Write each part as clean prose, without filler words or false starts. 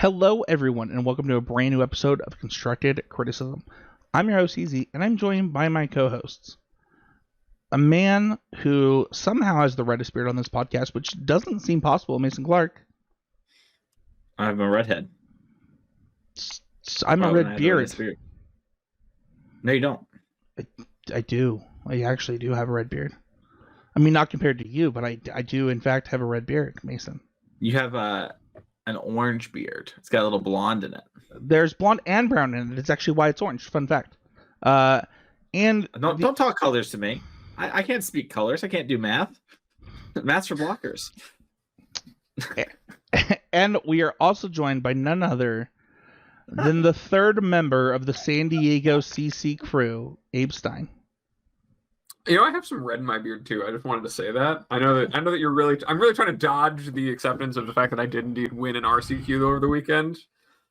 Hello, everyone, and welcome to a brand new episode of Constructed Criticism. I'm your host, Easy, and I'm joined by my co-hosts. A man who somehow has the reddest beard on this podcast, which doesn't seem possible, Mason Clark. I'm a redhead. I'm a red beard. No, you don't. I do. I actually do have a red beard. I mean, not compared to you, but I do, in fact, have a red beard, Mason. You have an orange beard. It's got a little blonde in it. There's blonde and brown in it. It's actually why it's orange. Fun fact. And don't talk colors to me. I can't speak colors. I can't do math. Math's for blockers. And we are also joined by none other than the third member of the San Diego CC crew, Abe Stein. You know, I have some red in my beard too. I just wanted to say that. I know that I'm really trying to dodge the acceptance of the fact that I did indeed win an RCQ over the weekend,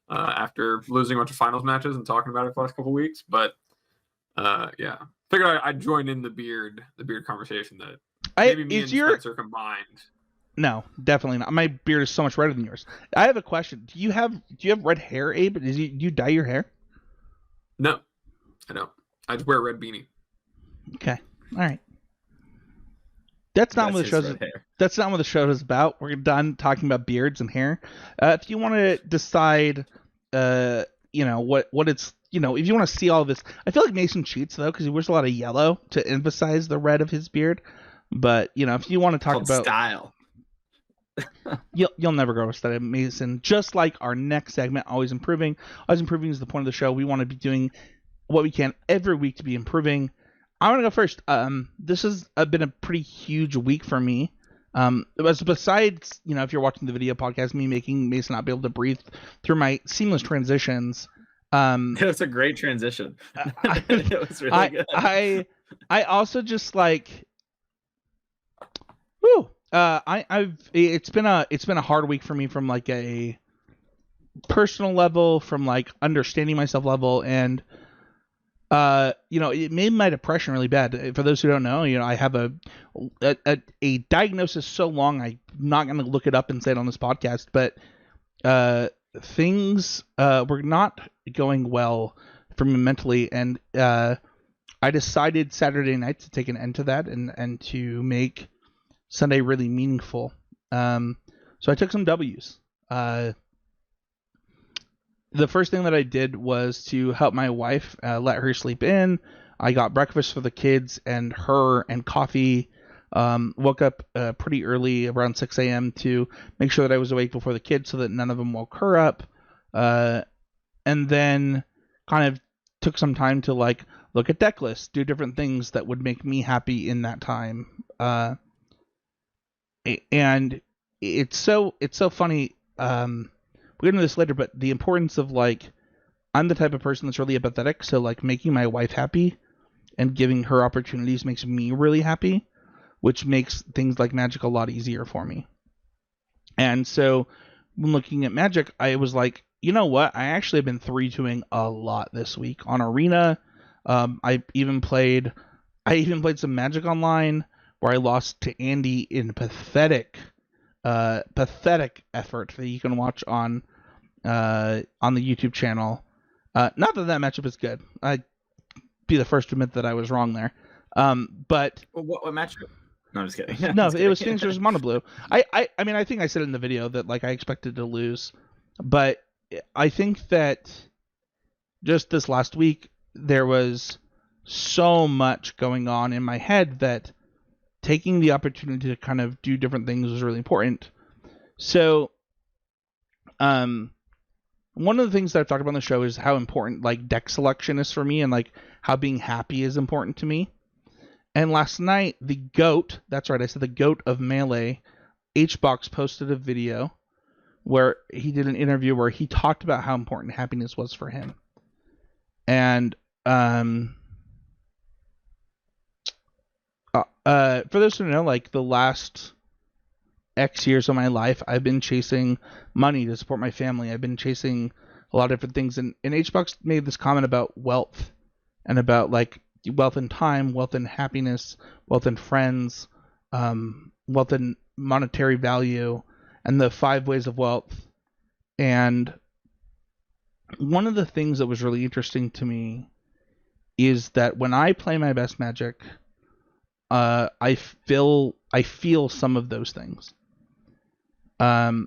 after losing a bunch of finals matches and talking about it for the last couple of weeks. But yeah, figured I'd join in the beard conversation that maybe me and Spencer combined. No, definitely not. My beard is so much redder than yours. I have a question. Do you have red hair, Abe? Do you dye your hair? No, I don't. I just wear a red beanie. Okay. All right. That's not what the show's. That's not what the show is about. We're done talking about beards and hair. If you want to decide, what it's, if you want to see all this, I feel like Mason cheats though because he wears a lot of yellow to emphasize the red of his beard. But if you want to talk about style, you'll never grow a style, Mason. Just like our next segment, always improving. Always improving is the point of the show. We want to be doing what we can every week to be improving. I want to go first. This has been a pretty huge week for me. Besides, if you're watching the video podcast, me making Mason not be able to breathe through my seamless transitions. It was a great transition. It was really good. I also just like, whoo. It's been a hard week for me from like a personal level, from like understanding myself level, and it made my depression really bad. For those who don't know, I have a diagnosis so long I'm not going to look it up and say it on this podcast, but things were not going well for me mentally, and I decided Saturday night to take an end to that and to make Sunday really meaningful. So I took some W's. The first thing that I did was to help my wife, let her sleep in. I got breakfast for the kids and her and coffee. Woke up pretty early, around 6 a.m. to make sure that I was awake before the kids so that none of them woke her up. And then kind of took some time to like look at deck lists, do different things that would make me happy in that time. And it's so funny. We'll get into this later, but the importance of like, I'm the type of person that's really empathetic, so like making my wife happy and giving her opportunities makes me really happy, which makes things like Magic a lot easier for me. And so when looking at Magic, I was like, you know what? I actually have been 3-2ing a lot this week on Arena. I even played some Magic Online where I lost to Andy in pathetic effort that you can watch on the YouTube channel. Not that matchup is good. I'd be the first to admit that I was wrong there. But what matchup? No, I'm just kidding. No, it was Phoenix versus Mono Blue. I mean, I think I said in the video that like I expected to lose, but I think that just this last week there was so much going on in my head that taking the opportunity to kind of do different things was really important. So, one of the things that I've talked about on the show is how important like deck selection is for me and like how being happy is important to me. And last night, the GOAT, that's right, I said the GOAT of Melee, HBox posted a video where he did an interview where he talked about how important happiness was for him. And for those who know, like the last X years of my life, I've been chasing money to support my family. I've been chasing a lot of different things. And HBox made this comment about wealth and about like wealth and time, wealth and happiness, wealth and friends, wealth and monetary value, and the 5 ways of wealth. And one of the things that was really interesting to me is that when I play my best Magic, I feel some of those things. I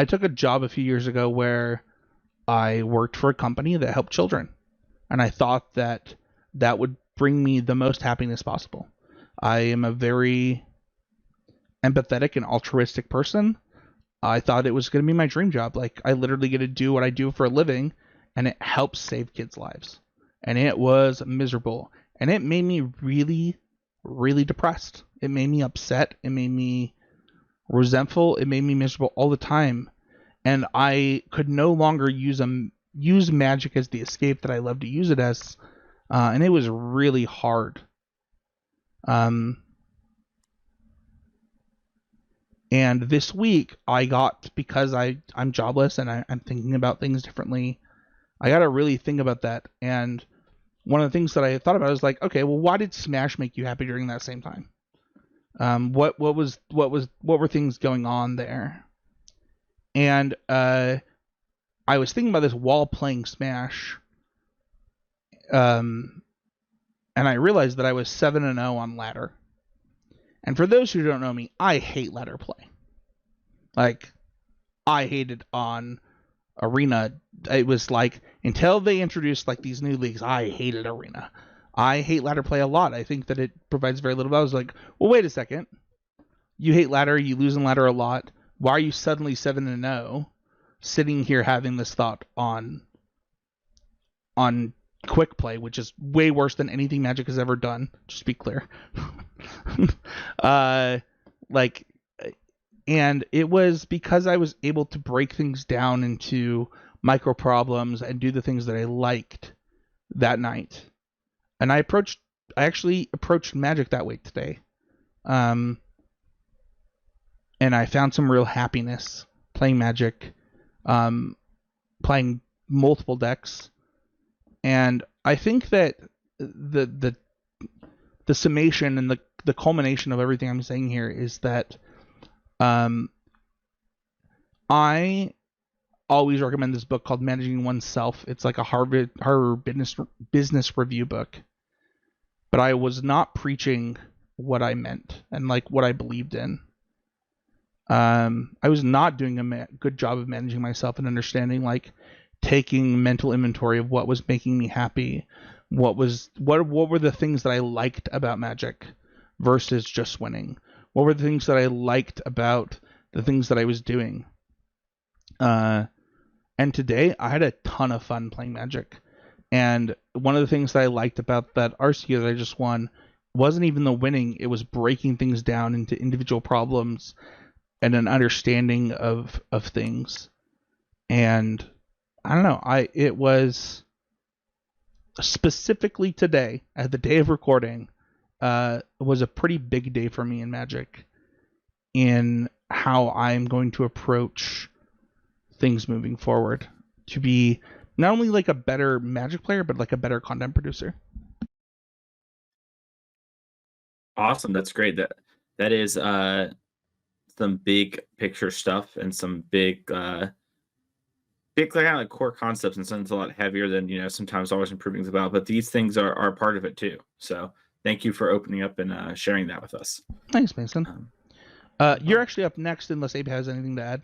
took a job a few years ago where I worked for a company that helped children, and I thought that that would bring me the most happiness possible. I am a very empathetic and altruistic person. I thought it was going to be my dream job. Like, I literally get to do what I do for a living, and it helps save kids' lives. And it was miserable. And it made me really, really depressed. It made me upset. It made me resentful. It made me miserable all the time. And I could no longer use Magic as the escape that I love to use it as. And it was really hard. And this week, because I'm jobless and I'm thinking about things differently, I got to really think about that. And one of the things that I thought about was like, okay, well, why did Smash make you happy during that same time? What were things going on there? And I was thinking about this while playing Smash, and I realized that I was 7-0 on ladder. And for those who don't know me, I hate ladder play. Like, I hated on Arena. It was like, until they introduced like these new leagues, I hated Arena. I hate ladder play a lot. I think that it provides very little. I was like, well, wait a second. You hate ladder, you lose in ladder a lot. Why are you suddenly 7-0 sitting here having this thought on quick play, which is way worse than anything Magic has ever done, just to be clear. And it was because I was able to break things down into micro problems and do the things that I liked that night. And I actually approached Magic that way today. And I found some real happiness playing Magic, playing multiple decks. And I think that the summation and the culmination of everything I'm saying here is that I always recommend this book called Managing Oneself. It's like a Harvard business review book. But I was not preaching what I meant and like what I believed in. I was not doing a good job of managing myself and understanding, like, taking mental inventory of what was making me happy, what were the things that I liked about Magic versus just winning. What were the things that I liked about the things that I was doing? And today I had a ton of fun playing Magic. And one of the things that I liked about that RCQ that I just won wasn't even the winning, it was breaking things down into individual problems and an understanding of things. And I don't know, it was specifically today, at the day of recording, was a pretty big day for me in Magic in how I'm going to approach things moving forward to be not only like a better Magic player, but like a better content producer. Awesome. That's great. That is some big picture stuff and some big kind of like core concepts, and something's a lot heavier than sometimes always improving is about. But these things are part of it too. So thank you for opening up and sharing that with us. Thanks, Mason. You're actually up next, unless Abe has anything to add.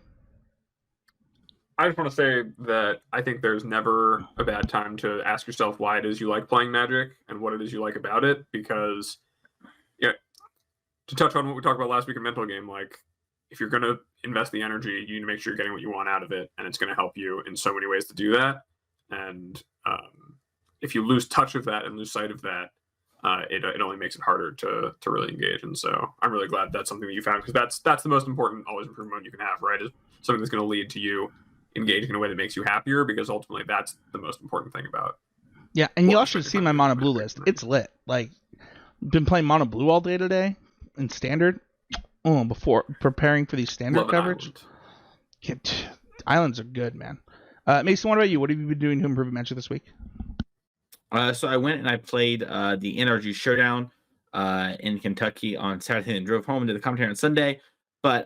I just want to say that I think there's never a bad time to ask yourself why it is you like playing Magic and what it is you like about it, because to touch on what we talked about last week in Mental Game, like, if you're going to invest the energy, you need to make sure you're getting what you want out of it, and it's going to help you in so many ways to do that. And if you lose touch of that and lose sight of that, it only makes it harder to really engage. And so I'm really glad that's something that you found, because that's the most important always improvement you can have, right? Is something that's going to lead to you engaging in a way that makes you happier, because ultimately that's the most important thing about. Yeah, and you all should see my mono blue list. It's lit. Like, been playing mono blue all day today in standard. Before preparing for these standard coverage. Islands are good, man. Mason, what about you? What have you been doing to improve Magic this week? So I went and I played the NRG Showdown in Kentucky on Saturday and drove home and did the commentary on Sunday. But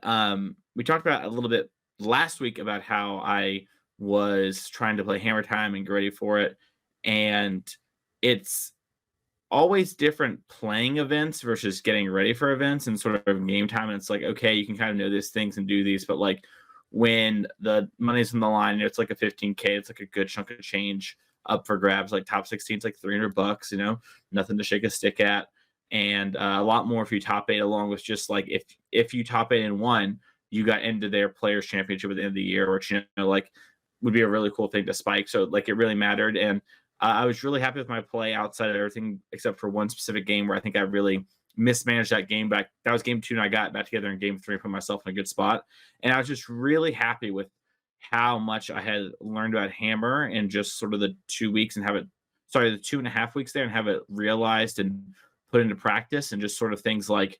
we talked about a little bit last week about how I was trying to play Hammer Time and get ready for it. And it's always different playing events versus getting ready for events and sort of game time. And it's like, okay, you can kind of know these things and do these, but like when the money's on the line, it's like a 15K, it's like a good chunk of change up for grabs. Like top 16, it's like $300, you know, nothing to shake a stick at. And a lot more if you top eight, along with just like if you top eight and won, you got into their players championship at the end of the year, which, you know, like would be a really cool thing to spike. So like it really mattered. And I was really happy with my play outside of everything except for one specific game where I think I really mismanaged that game. But that was game 2, and I got back together in game 3 and put myself in a good spot. And I was just really happy with how much I had learned about Hammer in just sort of the 2 weeks and the 2.5 weeks there, and have it realized and put into practice, and just sort of things like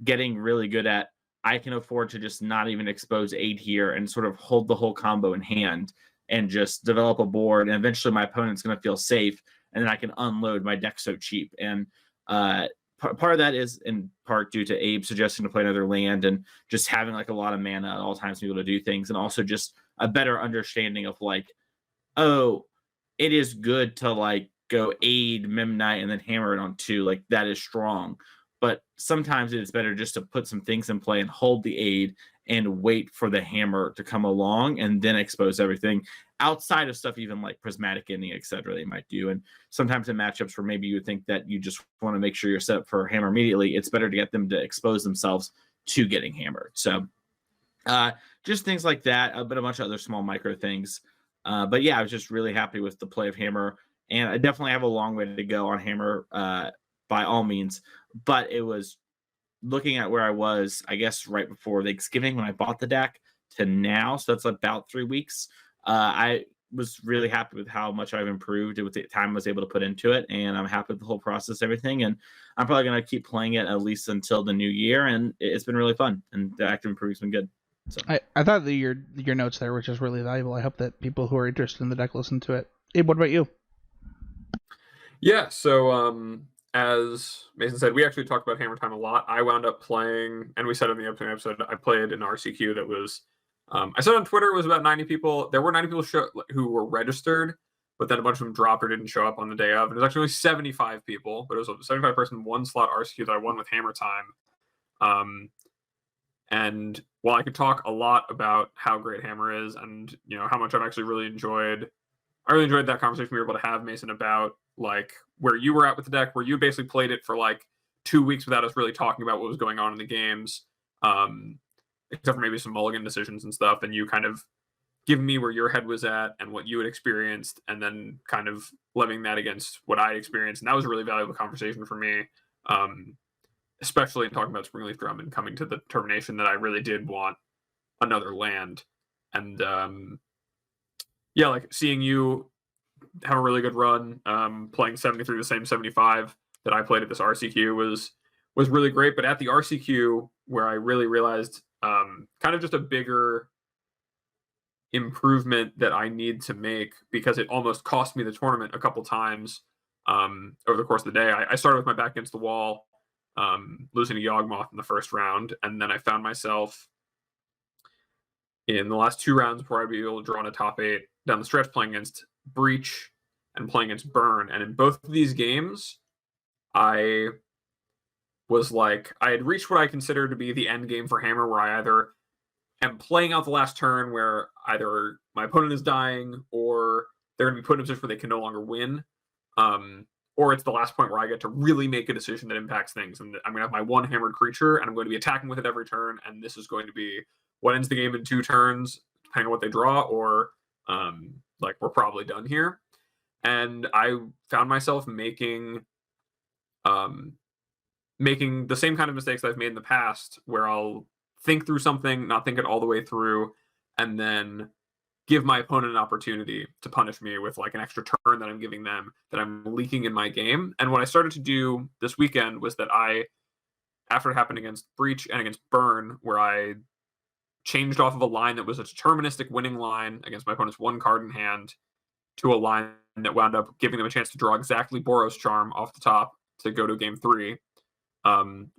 getting really good at, I can afford to just not even expose 8 here and sort of hold the whole combo in hand and just develop a board. And eventually my opponent's going to feel safe, and then I can unload my deck so cheap. And part of that is in part due to Abe suggesting to play another land and just having like a lot of mana at all times to be able to do things. And also just a better understanding of like, oh, it is good to like go aid Memnite and then hammer it on 2. Like that is strong. But sometimes it's better just to put some things in play and hold the aid and wait for the hammer to come along and then expose everything outside of stuff, even like prismatic ending, etc. they might do. And sometimes in matchups where maybe you would think that you just want to make sure you're set up for hammer immediately, it's better to get them to expose themselves to getting hammered. So just things like that, but a bunch of other small micro things. But yeah, I was just really happy with the play of Hammer, and I definitely have a long way to go on Hammer by all means. But it was looking at where I was, I guess, right before Thanksgiving when I bought the deck to now. So that's about 3 weeks. I was really happy with how much I've improved with the time I was able to put into it. And I'm happy with the whole process, everything. And I'm probably going to keep playing it at least until the new year. And it's been really fun. And the active improvement's been good. So. I thought that your notes there were just really valuable. I hope that people who are interested in the deck listen to it. Abe, what about you? Yeah, so as Mason said, we actually talked about Hammer Time a lot. I wound up playing, and we said in the upcoming episode, I played an RCQ that was, I said on Twitter it was about 90 people. There were 90 people who were registered, but then a bunch of them dropped or didn't show up on the day of. And it was actually only 75 people, but it was a 75-person one-slot RCQ that I won with Hammer Time. And while I could talk a lot about how great Hammer is and, you know, how much I've actually really enjoyed, I really enjoyed that conversation we were able to have, Mason, about like where you were at with the deck, where you basically played it for like 2 weeks without us really talking about what was going on in the games, except for maybe some mulligan decisions and stuff. And you kind of giving me where your head was at and what you had experienced, and then kind of levying that against what I experienced. And that was a really valuable conversation for me, especially in talking about Springleaf Drum and coming to the determination that I really did want another land. And yeah, like seeing you have a really good run, playing 73 the same 75 that I played at this RCQ was really great. But at the RCQ, where I really realized kind of just a bigger improvement that I need to make, because it almost cost me the tournament a couple times over the course of the day. I started with my back against the wall, losing to Yawgmoth in the first round, and then I found myself in the last 2 rounds before I'd be able to draw in a top 8 down the stretch, playing against Breach and playing against Burn. And in both of these games, I was like, I had reached what I consider to be the end game for Hammer, where I either am playing out the last turn where either my opponent is dying or they're going to be put in a position where they can no longer win, or it's the last point where I get to really make a decision that impacts things. And I'm going to have my one hammered creature, and I'm going to be attacking with it every turn, and this is going to be what ends the game in 2 turns, depending on what they draw, or like we're probably done here. And I found myself making the same kind of mistakes that I've made in the past, where I'll think through something, not think it all the way through, and then give my opponent an opportunity to punish me with like an extra turn that I'm giving them, that I'm leaking in my game. And what I started to do this weekend was that after it happened against Breach and against Burn, where I changed off of a line that was a deterministic winning line against my opponent's 1 card in hand to a line that wound up giving them a chance to draw exactly Boros Charm off the top to go to game 3,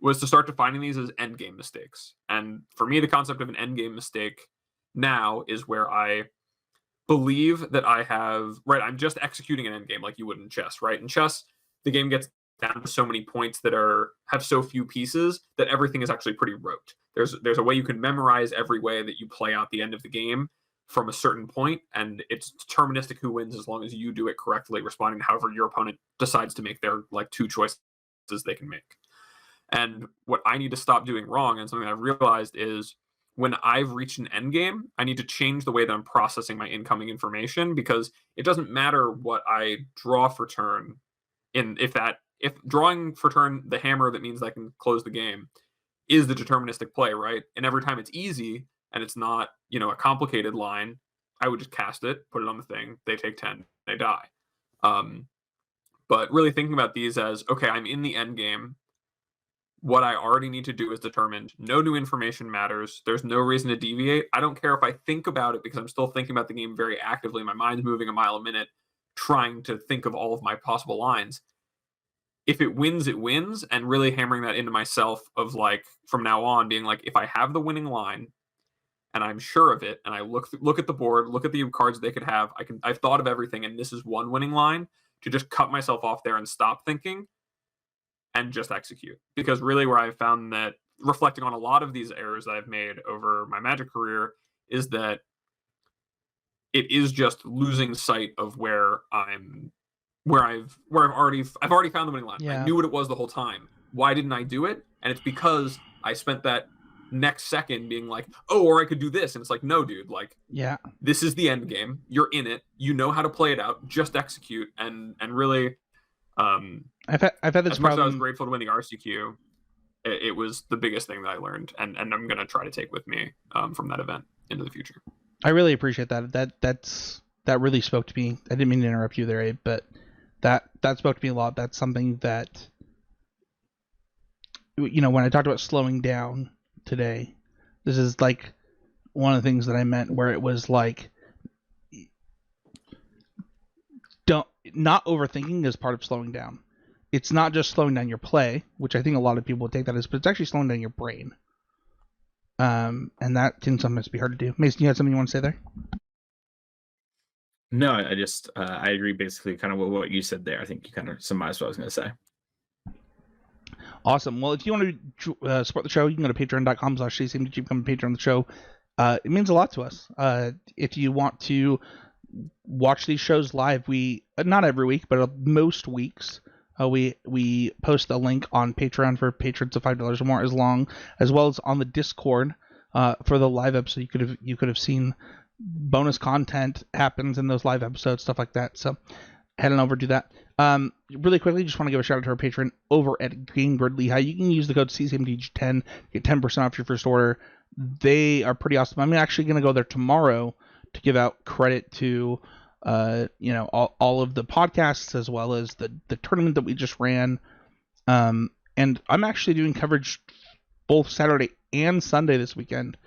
was to start defining these as endgame mistakes. And for me, the concept of an endgame mistake now is where I believe that I have, right, I'm just executing an end game like you would in chess, right? In chess, the game gets down to so many points that have so few pieces that everything is actually pretty rote. There's a way you can memorize every way that you play out the end of the game from a certain point, and it's deterministic who wins as long as you do it correctly, responding to however your opponent decides to make their like two choices they can make. And what I need to stop doing wrong, and something I've realized, is when I've reached an end game, I need to change the way that I'm processing my incoming information, because it doesn't matter what I draw for turn. If drawing for turn the hammer that means I can close the game is the deterministic play, right? And every time it's easy and it's not, a complicated line, I would just cast it, put it on the thing, they take 10, they die. But really thinking about these as, okay, I'm in the end game. What I already need to do is determined. No new information matters. There's no reason to deviate. I don't care if I think about it, because I'm still thinking about the game very actively. My mind's moving a mile a minute, trying to think of all of my possible lines. If it wins, it wins. And really hammering that into myself of like, from now on, being like, if I have the winning line and I'm sure of it, and I look at the board, look at the cards they could have, I've thought of everything, and this is one winning line, to just cut myself off there and stop thinking and just execute. Because really where I've found that, reflecting on a lot of these errors that I've made over my Magic career, is that it is just losing sight of where I've already found the winning line. Yeah. I knew what it was the whole time. Why didn't I do it? And it's because I spent that next second being like, oh, or I could do this. And it's like, no, dude, like, Yeah. this is the end game. You're in it. You know how to play it out. Just execute. And really, I've had this as much as I problem. was grateful to win the RCQ, it was the biggest thing that I learned, and I'm gonna try to take with me from that event into the future. I really appreciate that. That really spoke to me. I didn't mean to interrupt you there, Abe, but that spoke to me a lot. That's something that, when I talked about slowing down today, this is like one of the things that I meant, where it was like, not overthinking is part of slowing down. It's not just slowing down your play, which I think a lot of people would take that as, but it's actually slowing down your brain. And that can sometimes be hard to do. Mason, you had something you want to say there? No, I just I agree basically kind of what you said there. I think you kind of summarized what I was going to say. Awesome. Well, if you want to support the show, you can go to patreon.com/CCMDG, become a patron of the show. It means a lot to us. If you want to watch these shows live, we not every week, but most weeks, we post a link on Patreon for patrons of $5 or more, as well as on the Discord for the live episode. You could have seen bonus content happens in those live episodes, stuff like that. So head on over, do that. Really quickly, just want to give a shout out to our patron over at Game Grid Lehigh. You can use the code CCMDG10, get 10% off your first order. They are pretty awesome. I'm actually going to go there tomorrow to give out credit to all of the podcasts, as well as the tournament that we just ran. And I'm actually doing coverage both Saturday and Sunday this weekend.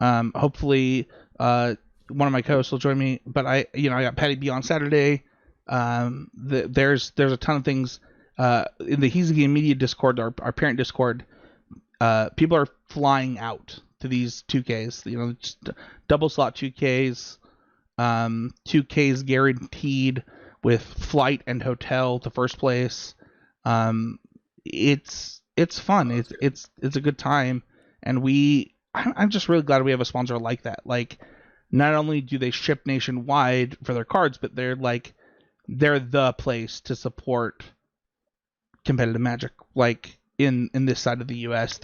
Hopefully one of my co-hosts will join me, but I got Patty B on Saturday. There's a ton of things in the He's a Game Media Discord, our parent Discord. People are flying out to these 2Ks, just double slot 2Ks, 2Ks guaranteed with flight and hotel to first place. It's fun. It's a good time, and I'm just really glad we have a sponsor like that. Like, not only do they ship nationwide for their cards, but they're the place to support competitive Magic, like in this side of the U.S.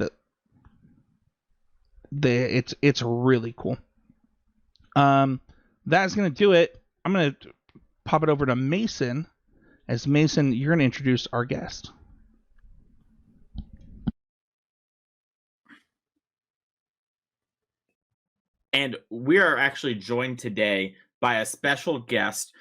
It's really cool. That's gonna do it. I'm gonna pop it over to Mason. As Mason, you're gonna introduce our guest. And we are actually joined today by a special guest,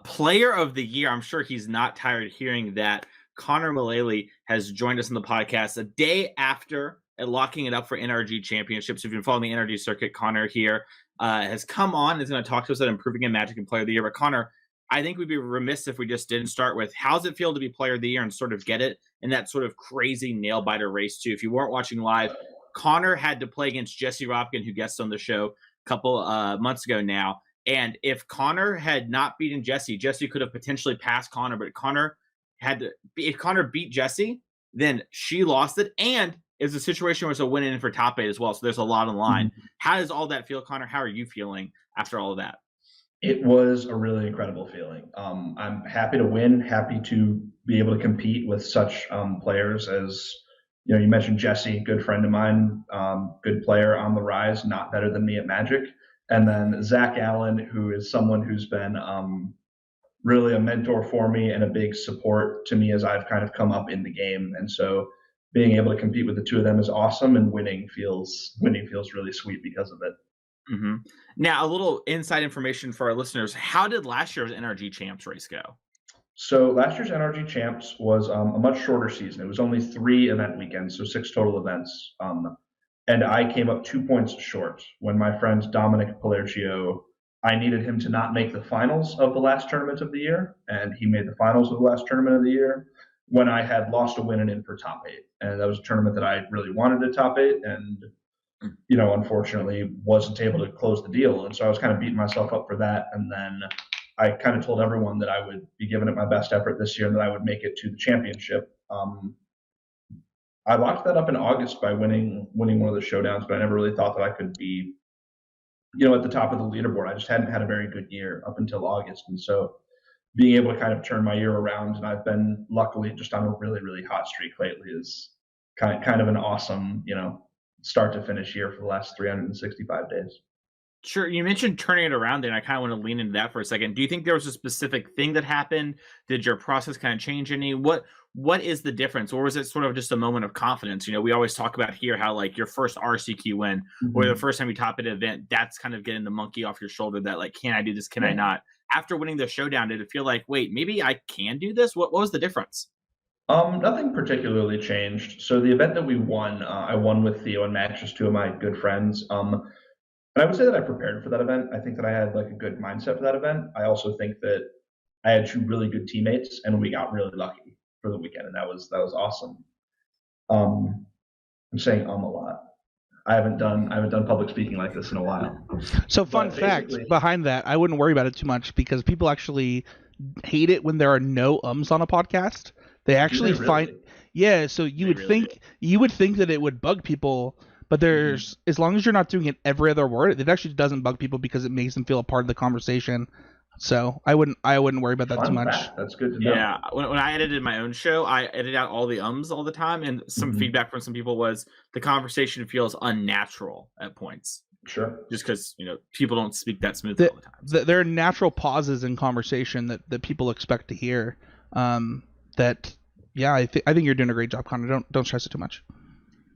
Player of the Year. I'm sure he's not tired of hearing that. Connor Mullaly has joined us on the podcast a day after locking it up for NRG Championships. If you've been following the NRG circuit, Connor here has come on and is going to talk to us about improving in Magic and Player of the Year. But Connor, I think we'd be remiss if we just didn't start with, how's it feel to be Player of the Year and sort of get it in that sort of crazy nail-biter race too? If you weren't watching live, Connor had to play against Jesse Ropkin, who guested on the show a couple months ago now, And if Connor had not beaten Jesse, Jesse could have potentially passed Connor, but if Connor beat Jesse, then she lost it. And it's a situation where it's a win-in for top 8 as well. So there's a lot on the line. Mm-hmm. How does all that feel, Connor? How are you feeling after all of that? It was a really incredible feeling. I'm happy to win, happy to be able to compete with such players as, you mentioned Jesse, good friend of mine, good player on the rise, not better than me at Magic. And then Zach Allen, who is someone who's been really a mentor for me and a big support to me as I've kind of come up in the game. And so being able to compete with the two of them is awesome, and winning feels really sweet because of it. Mm-hmm. Now, a little inside information for our listeners. How did last year's NRG Champs race go? So last year's NRG Champs was a much shorter season. It was only 3 event weekends, so 6 total events. And I came up 2 points short when my friend Dominic Palercio, I needed him to not make the finals of the last tournament of the year, and he made the finals of the last tournament of the year when I had lost a win and in for top 8. And that was a tournament that I really wanted to top 8, and unfortunately wasn't able to close the deal. And so I was kind of beating myself up for that. And then I kind of told everyone that I would be giving it my best effort this year and that I would make it to the championship. I locked that up in August by winning one of the showdowns, but I never really thought that I could be, at the top of the leaderboard. I just hadn't had a very good year up until August. And so being able to kind of turn my year around, and I've been luckily just on a really, really hot streak lately, is kind of an awesome, start to finish year for the last 365 days. Sure. You mentioned turning it around, and I kind of want to lean into that for a second. Do you think there was a specific thing that happened? Did your process kind of change any? What is the difference? Or was it sort of just a moment of confidence? We always talk about here how like your first RCQ win, or the first time you top an event, that's kind of getting the monkey off your shoulder that like, can I do this? Can I not? After winning the showdown, did it feel like, wait, maybe I can do this? What was the difference? Nothing particularly changed. So the event that we won, I won with Theo and Max, just 2 of my good friends. And I would say that I prepared for that event. I think that I had like a good mindset for that event. I also think that I had 2 really good teammates, and we got really lucky for the weekend, and that was awesome. I'm saying a lot. I haven't done public speaking like this in a while. So fun fact behind that, I wouldn't worry about it too much because people actually hate it when there are no ums on a podcast. They actually so you would think that it would bug people, but there's as long as you're not doing it every other word, it actually doesn't bug people because it makes them feel a part of the conversation. So I wouldn't worry about that too much. That's good to know. Yeah, when I edited my own show, I edit out all the ums all the time, and some feedback from some people was the conversation feels unnatural at points. Sure. Just because people don't speak that smoothly all the time. There are natural pauses in conversation that people expect to hear. I think you're doing a great job, Connor. Don't stress it too much.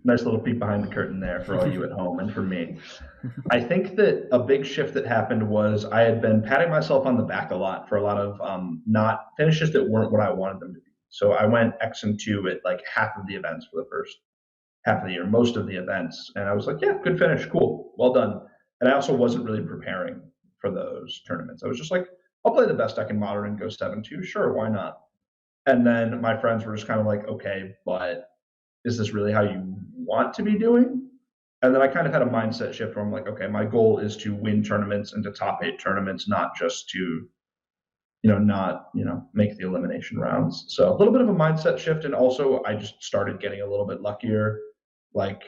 Nice little peek behind the curtain there for all you at home and for me. I think that a big shift that happened was I had been patting myself on the back a lot for a lot of not finishes that weren't what I wanted them to be. So I went X and 2 at like half of the events for the first half of the year, most of the events. And I was like, yeah, good finish. Cool. Well done. And I also wasn't really preparing for those tournaments. I was just like, I'll play the best I can modern and go 7-2. Sure, why not? And then my friends were just kind of like, okay, but is this really how you want to be doing? And then I kind of had a mindset shift where I'm like, okay, my goal is to win tournaments and to top 8 tournaments, not just to, make the elimination rounds. So a little bit of a mindset shift. And also I just started getting a little bit luckier. Like,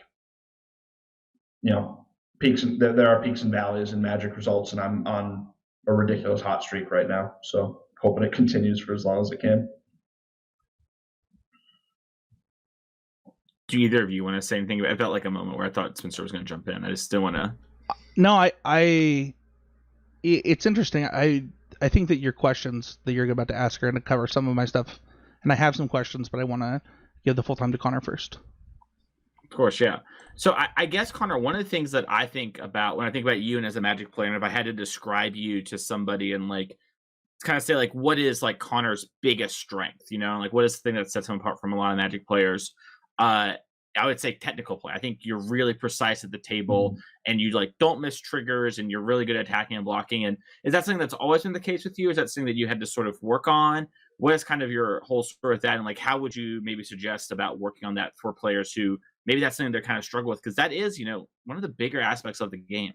peaks and there are peaks and valleys in Magic results, and I'm on a ridiculous hot streak right now. So hoping it continues for as long as it can. Do either of you want to say anything? I felt like a moment where I thought Spencer was going to jump in. I just didn't want to. No, it's interesting. I think that your questions that you're about to ask are going to cover some of my stuff, and I have some questions, but I want to give the full time to Connor first. Of course, yeah. So I guess, Connor, one of the things that I think about when I think about you and as a Magic player, and if I had to describe you to somebody and like kind of say like what is like Connor's biggest strength, like what is the thing that sets him apart from a lot of Magic players? I would say technical play. I think you're really precise at the table, and you like don't miss triggers, and you're really good at attacking and blocking. And is that something that's always been the case with you? Is that something that you had to sort of work on? What is kind of your whole story with that? And like, how would you maybe suggest about working on that for players who maybe that's something they're kind of struggle with? Because that is, one of the bigger aspects of the game.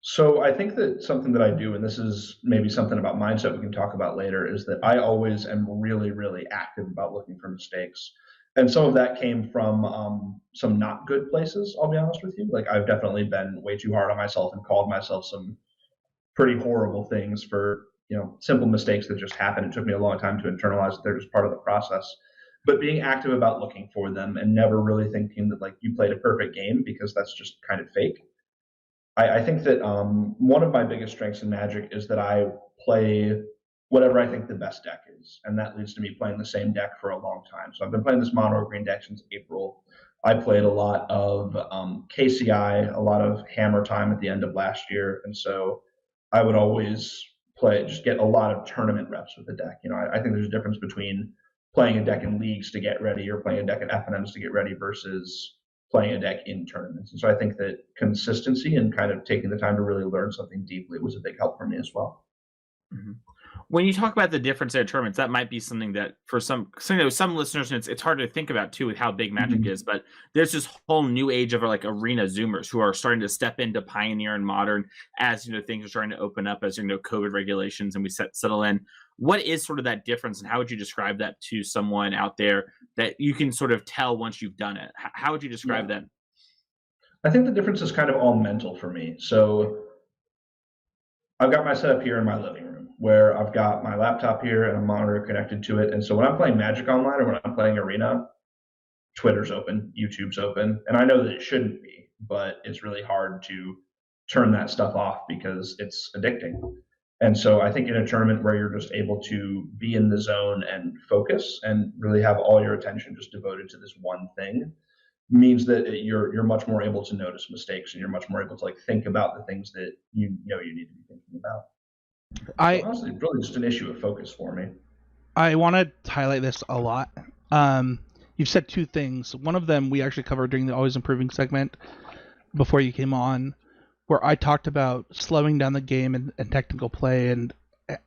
So I think that something that I do, and this is maybe something about mindset we can talk about later, is that I always am really, really active about looking for mistakes. And some of that came from some not good places, I'll be honest with you. Like I've definitely been way too hard on myself and called myself some pretty horrible things for, simple mistakes that just happen. It took me a long time to internalize that they're just part of the process. But being active about looking for them and never really thinking that like you played a perfect game, because that's just kind of fake. I think that one of my biggest strengths in Magic is that I play whatever I think the best deck is, and that leads to me playing the same deck for a long time. So I've been playing this mono green deck since April. I played a lot of KCI, a lot of Hammer Time at the end of last year, and so I would always just get a lot of tournament reps with the deck. I think there's a difference between playing a deck in leagues to get ready or playing a deck in FNMs to get ready versus playing a deck in tournaments. And so I think that consistency and kind of taking the time to really learn something deeply was a big help for me as well. Mm-hmm. When you talk about the difference in tournaments, that might be something that for some listeners, it's hard to think about too with how big Magic is. But there's this whole new age of like arena Zoomers who are starting to step into Pioneer and Modern as things are starting to open up as COVID regulations and we settle in. What is sort of that difference, and how would you describe that to someone out there that you can sort of tell once you've done it? How would you describe that? I think the difference is kind of all mental for me. So I've got my setup here in my living room where I've got my laptop here and a monitor connected to it. And so when I'm playing Magic Online or when I'm playing Arena, Twitter's open, YouTube's open. And I know that it shouldn't be, but it's really hard to turn that stuff off because it's addicting. And so I think in a tournament where you're just able to be in the zone and focus and really have all your attention just devoted to this one thing means that you're much more able to notice mistakes and you're much more able to like think about the things that you need to be thinking about. So honestly, really just an issue of focus for me. I want to highlight this a lot. You've said two things. One of them we actually covered during the Always Improving segment before you came on, where I talked about slowing down the game and technical play, and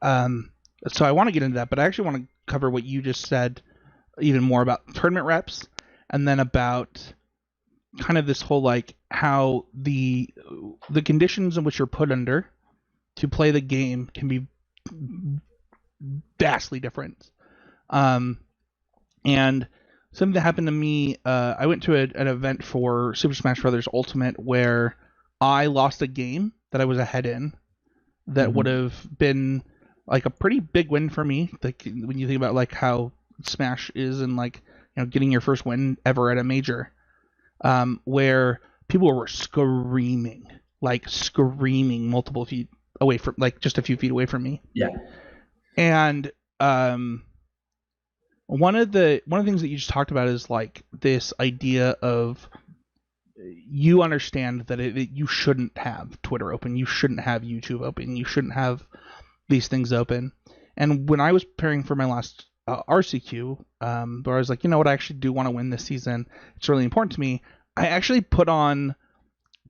so I want to get into that, but I actually want to cover what you just said even more about tournament reps, and then about kind of this whole like how the conditions in which you're put under to play the game can be vastly different. And something that happened to me, I went to an event for Super Smash Bros. Ultimate where I lost a game that I was ahead in that would have been like a pretty big win for me. Like when you think about like how Smash is and like getting your first win ever at a major, where people were screaming multiple feet away from, like just a few feet away from me. Yeah. And one of the things that you just talked about is like this idea of you understand that you shouldn't have Twitter open, you shouldn't have YouTube open, you shouldn't have these things open. And when I was preparing for my last RCQ, where I was like, what, I actually do want to win this season, it's really important to me, I actually put on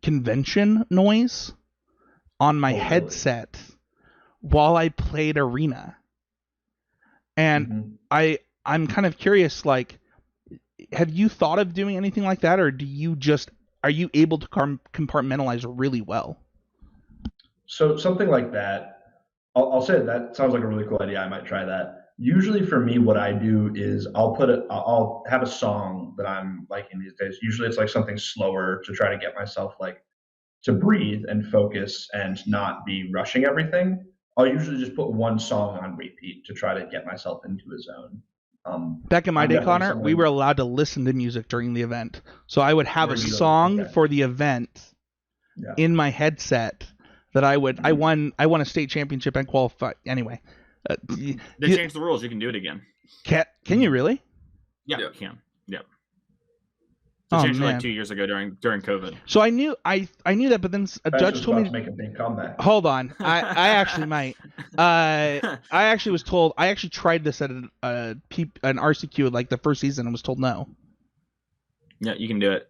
convention noise on my headset while I played Arena. And I'm kind of curious, like, have you thought of doing anything like that, or are you able to compartmentalize really well? So something like that, I'll say that sounds like a really cool idea. I might try that. Usually for me, what I do is I'll have a song that I'm liking these days. Usually it's like something slower to try to get myself like to breathe and focus and not be rushing everything. I'll usually just put one song on repeat to try to get myself into a zone. Back in my day, Connor, we were allowed to listen to music during the event. So I would have a song for the event in my headset that I won a state championship and qualified. Anyway. They changed the rules. You can do it again. Can you really? Yeah, you can. Yeah. They changed it like 2 years ago during COVID. So I knew that, but then a judge told me to make a big comeback. Hold on, I actually might. I actually was told. I actually tried this at an RCQ like the first season and was told no. Yeah, you can do it.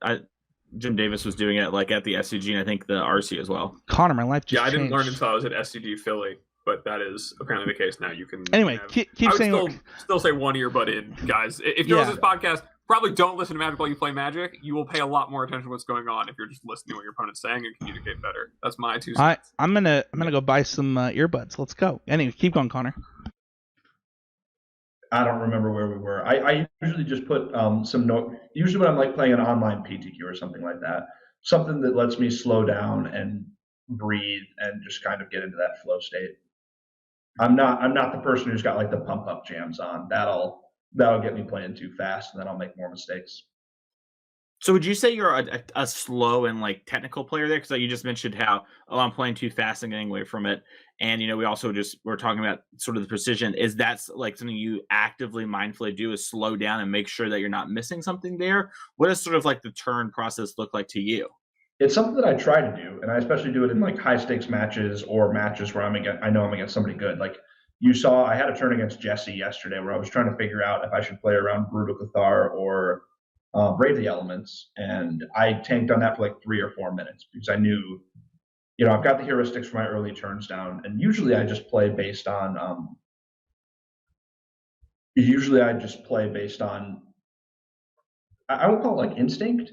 Jim Davis was doing it like at the SCG and I think the RC as well. Connor, my life just changed. I didn't learn until I was at SCG Philly, but that is apparently the case now. You can anyway keep saying. Still say one earbud in, guys. If you listen to this podcast, probably don't listen to Magic while you play Magic. You will pay a lot more attention to what's going on if you're just listening to what your opponent's saying and communicate better. That's my 2 cents. I'm gonna go buy some earbuds. Let's go. Anyway, keep going, Connor. I don't remember where we were. I usually just put some note. Usually when I'm like playing an online PTQ or something like that, something that lets me slow down and breathe and just kind of get into that flow state. I'm not the person who's got like the pump up jams on. That'll get me playing too fast, and then I'll make more mistakes. So would you say you're a slow and like technical player there? Because like you just mentioned how I'm playing too fast and getting away from it, and we also we're talking about sort of the precision. Is that like something you actively mindfully do? Is slow down and make sure that you're not missing something there? What does sort of like the turn process look like to you? It's something that I try to do, and I especially do it in like high stakes matches or matches where I know I'm against somebody good. Like you saw, I had a turn against Jesse yesterday where I was trying to figure out if I should play around Brutal Cathar or Brave the Elements, and I tanked on that for like 3 or 4 minutes because I knew, I've got the heuristics for my early turns down, and usually I just play based on I won't call it like instinct,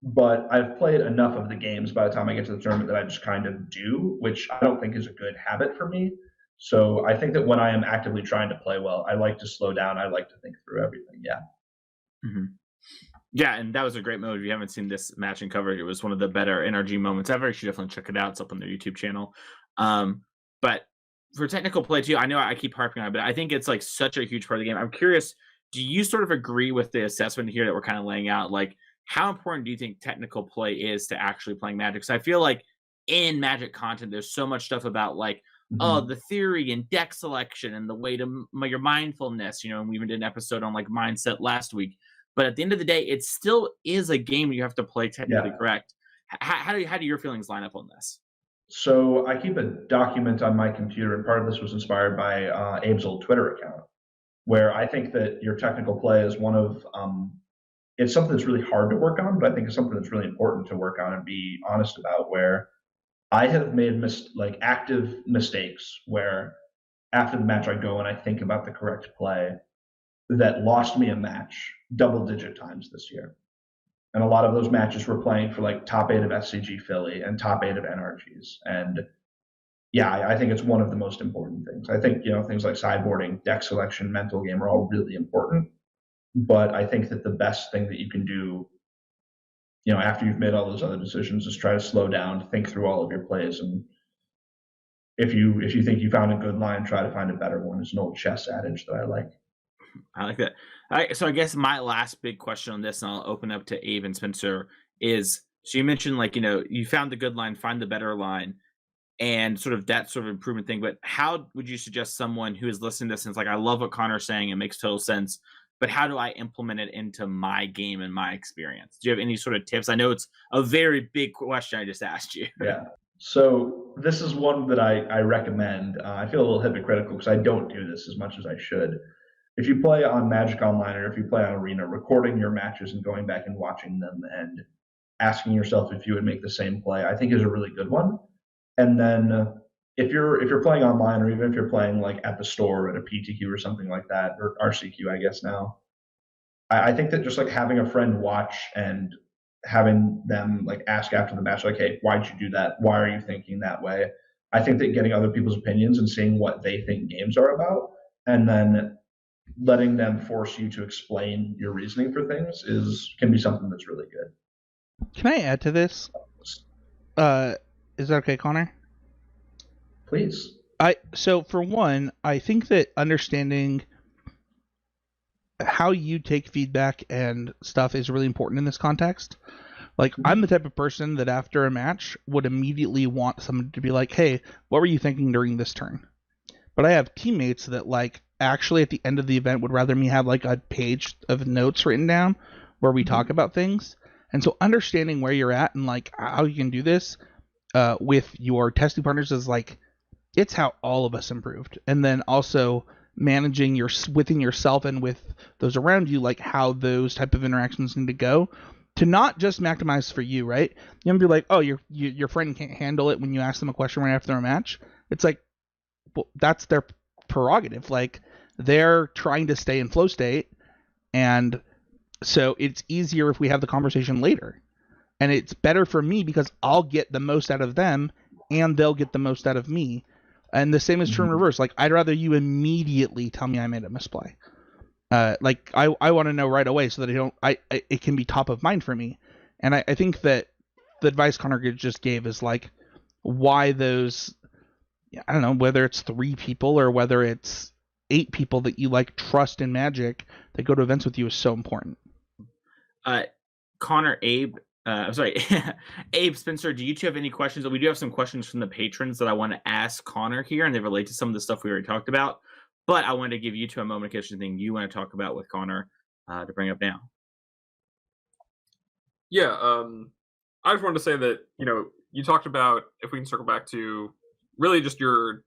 but I've played enough of the games by the time I get to the tournament that I just kind of do, which I don't think is a good habit for me. So I think that when I am actively trying to play well, I like to slow down. I like to think through everything. Yeah. Mm-hmm. Yeah, and that was a great moment. If you haven't seen this match and coverage, it was one of the better NRG moments ever. You should definitely check it out. It's up on their YouTube channel. But for technical play too, I know I keep harping on it, but I think it's like such a huge part of the game. I'm curious, do you sort of agree with the assessment here that we're kind of laying out? Like, how important do you think technical play is to actually playing Magic? Because I feel like in Magic content, there's so much stuff about like, the theory and deck selection and the way to your mindfulness, and we even did an episode on like mindset last week. But at the end of the day, it still is a game you have to play technically correct. How do your feelings line up on this? So I keep a document on my computer, and part of this was inspired by Abe's old Twitter account, where I think that your technical play is one of it's something that's really hard to work on, but I think it's something that's really important to work on and be honest about. Where I have made active mistakes where after the match I go and I think about the correct play that lost me a match double-digit times this year. And a lot of those matches were playing for like top 8 of SCG Philly and top 8 of NRGs. And yeah, I think it's one of the most important things. I think, things like sideboarding, deck selection, mental game are all really important. But I think that the best thing that you can do, after you've made all those other decisions is try to slow down, think through all of your plays. And if you think you found a good line, try to find a better one. It's an old chess adage that I like. I like that. So I guess my last big question on this, and I'll open up to Abe and Spencer, is so you mentioned like, you found the good line, find the better line, and sort of that sort of improvement thing. But how would you suggest someone who is listening to this and is like, I love what Connor's saying, it makes total sense, but how do I implement it into my game and my experience? Do you have any sort of tips? I know it's a very big question I just asked you. Yeah. So this is one that I recommend. I feel a little hypocritical because I don't do this as much as I should. If you play on Magic Online or if you play on Arena, recording your matches and going back and watching them and asking yourself if you would make the same play, I think is a really good one. And then if you're playing online, or even if you're playing like at the store at a PTQ or something like that, or RCQ, I guess now, I think that just like having a friend watch and having them like ask after the match, like, hey, why'd you do that? Why are you thinking that way? I think that getting other people's opinions and seeing what they think games are about, and then letting them force you to explain your reasoning for things can be something that's really good. Can I add to this? Is that okay, Connor? Please. So for one, I think that understanding how you take feedback and stuff is really important in this context. Like, I'm the type of person that after a match would immediately want someone to be like, hey, what were you thinking during this turn? But I have teammates that like actually at the end of the event would rather me have like a page of notes written down where we talk about things. And so understanding where you're at and like how you can do this with your testing partners is like, it's how all of us improved. And then also managing within yourself and with those around you, like how those type of interactions need to go to not just maximize for you, right? You don't be like, oh, your friend can't handle it when you ask them a question right after a match. It's like, well, that's their prerogative. Like, they're trying to stay in flow state, and So it's easier if we have the conversation later. And it's better for me because I'll get the most out of them and they'll get the most out of me. And the same is true in reverse. Like, I'd rather you immediately tell me I made a misplay. Like, I want to know right away so that it can be top of mind for me. And I think that the advice Connor just gave is like why those, I don't know, whether it's 3 people or whether it's 8 people that you like trust in Magic that go to events with you is so important. Connor, Abe, I'm sorry, Abe, Spencer, do you two have any questions? We do have some questions from the patrons that I want to ask Connor here, and they relate to some of the stuff we already talked about. But I wanted to give you two a moment in case anything you want to talk about with Connor to bring up now. Yeah, I just wanted to say that, you talked about, if we can circle back to really just your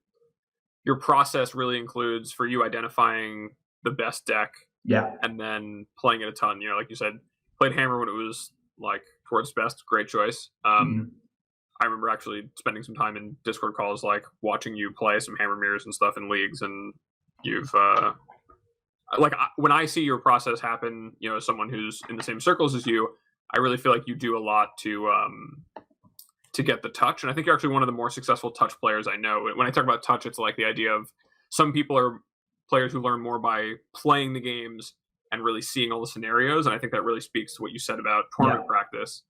process really includes for you identifying the best deck, and then playing it a ton. Like you said, played Hammer when it was like towards best, great choice. I remember actually spending some time in Discord calls, like watching you play some Hammer Mirrors and stuff in leagues, and you've when I see your process happen, as someone who's in the same circles as you, I really feel like you do a lot to get the touch. And I think you're actually one of the more successful touch players I know. When I talk about touch, it's like the idea of some people are players who learn more by playing the games and really seeing all the scenarios. And I think that really speaks to what you said about tournament practice,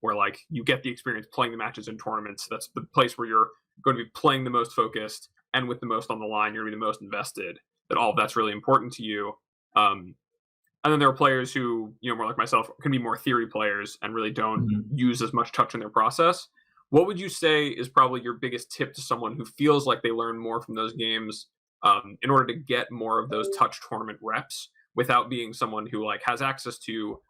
where like you get the experience playing the matches in tournaments. That's the place where you're going to be playing the most focused and with the most on the line. You're going to be the most invested. That all of that's really important to you. And then there are players who, more like myself, can be more theory players and really don't use as much touch in their process. What would you say is probably your biggest tip to someone who feels like they learn more from those games in order to get more of those touch tournament reps without being someone who like has access to,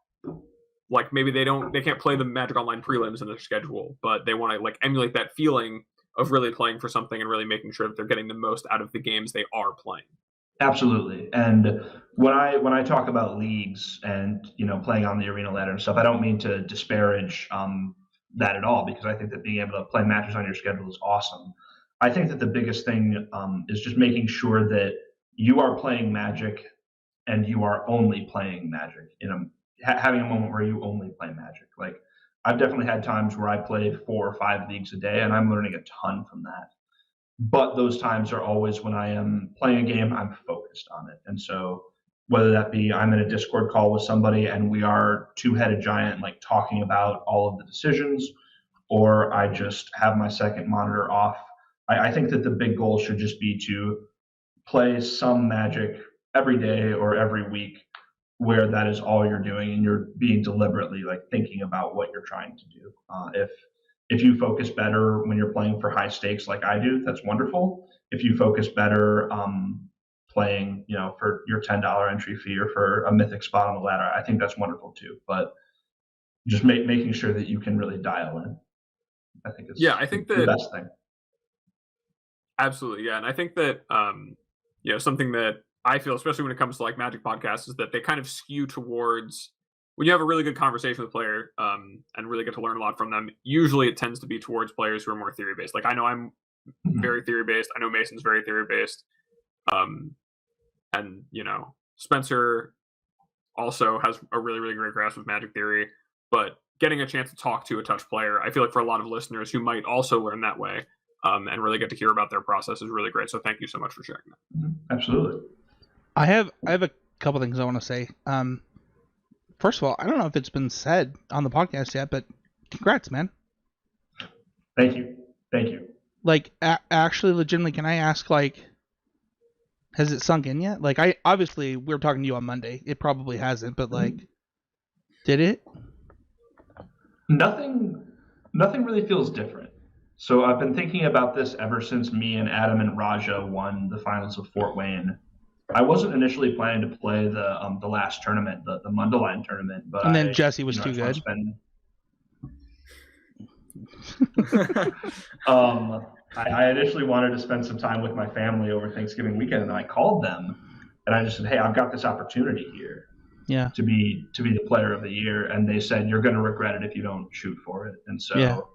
like, maybe they can't play the Magic Online prelims in their schedule, but they want to like emulate that feeling of really playing for something and really making sure that they're getting the most out of the games they are playing? Absolutely. And when I talk about leagues and playing on the arena ladder and stuff, I don't mean to disparage that at all, because I think that being able to play matches on your schedule is awesome. I think that the biggest thing is just making sure that you are playing Magic and you are only playing Magic. Having a moment where you only play Magic. Like, I've definitely had times where I played 4 or 5 leagues a day, and I'm learning a ton from that. But those times are always when I am playing a game, I'm focused on it. And so whether that be I'm in a Discord call with somebody and we are two-headed giant, like talking about all of the decisions, or I just have my second monitor off, I think that the big goal should just be to play some Magic every day or every week where that is all you're doing and you're being deliberately like thinking about what you're trying to do. If you focus better when you're playing for high stakes like I do, that's wonderful. If you focus better playing, for your $10 entry fee or for a mythic spot on the ladder, I think that's wonderful too. But just making sure that you can really dial in, I think is the best thing. Absolutely, yeah. And I think that something that I feel, especially when it comes to like Magic podcasts, is that they kind of skew towards, when you have a really good conversation with a player and really get to learn a lot from them, usually it tends to be towards players who are more theory-based. Like, I know I'm very theory-based. I know Mason's very theory-based. And, Spencer also has a really, really great grasp of Magic theory. But getting a chance to talk to a touch player, I feel like for a lot of listeners who might also learn that way and really get to hear about their process is really great. So thank you so much for sharing that. Absolutely. I have a couple things I want to say. First of all, I don't know if it's been said on the podcast yet, but congrats, man. Thank you. Like, actually, legitimately, can I ask, like, has it sunk in yet? Like, obviously, we were talking to you on Monday. It probably hasn't, but, like, did it? Nothing really feels different. So I've been thinking about this ever since me and Adam and Raja won the finals of Fort Wayne. I wasn't initially planning to play the last tournament, the Mundelein tournament, but and then Jesse was too good. I initially wanted to spend some time with my family over Thanksgiving weekend, and I called them and I just said, "Hey, I've got this opportunity here, to be the player of the year," and they said, "You're going to regret it if you don't shoot for it." And so.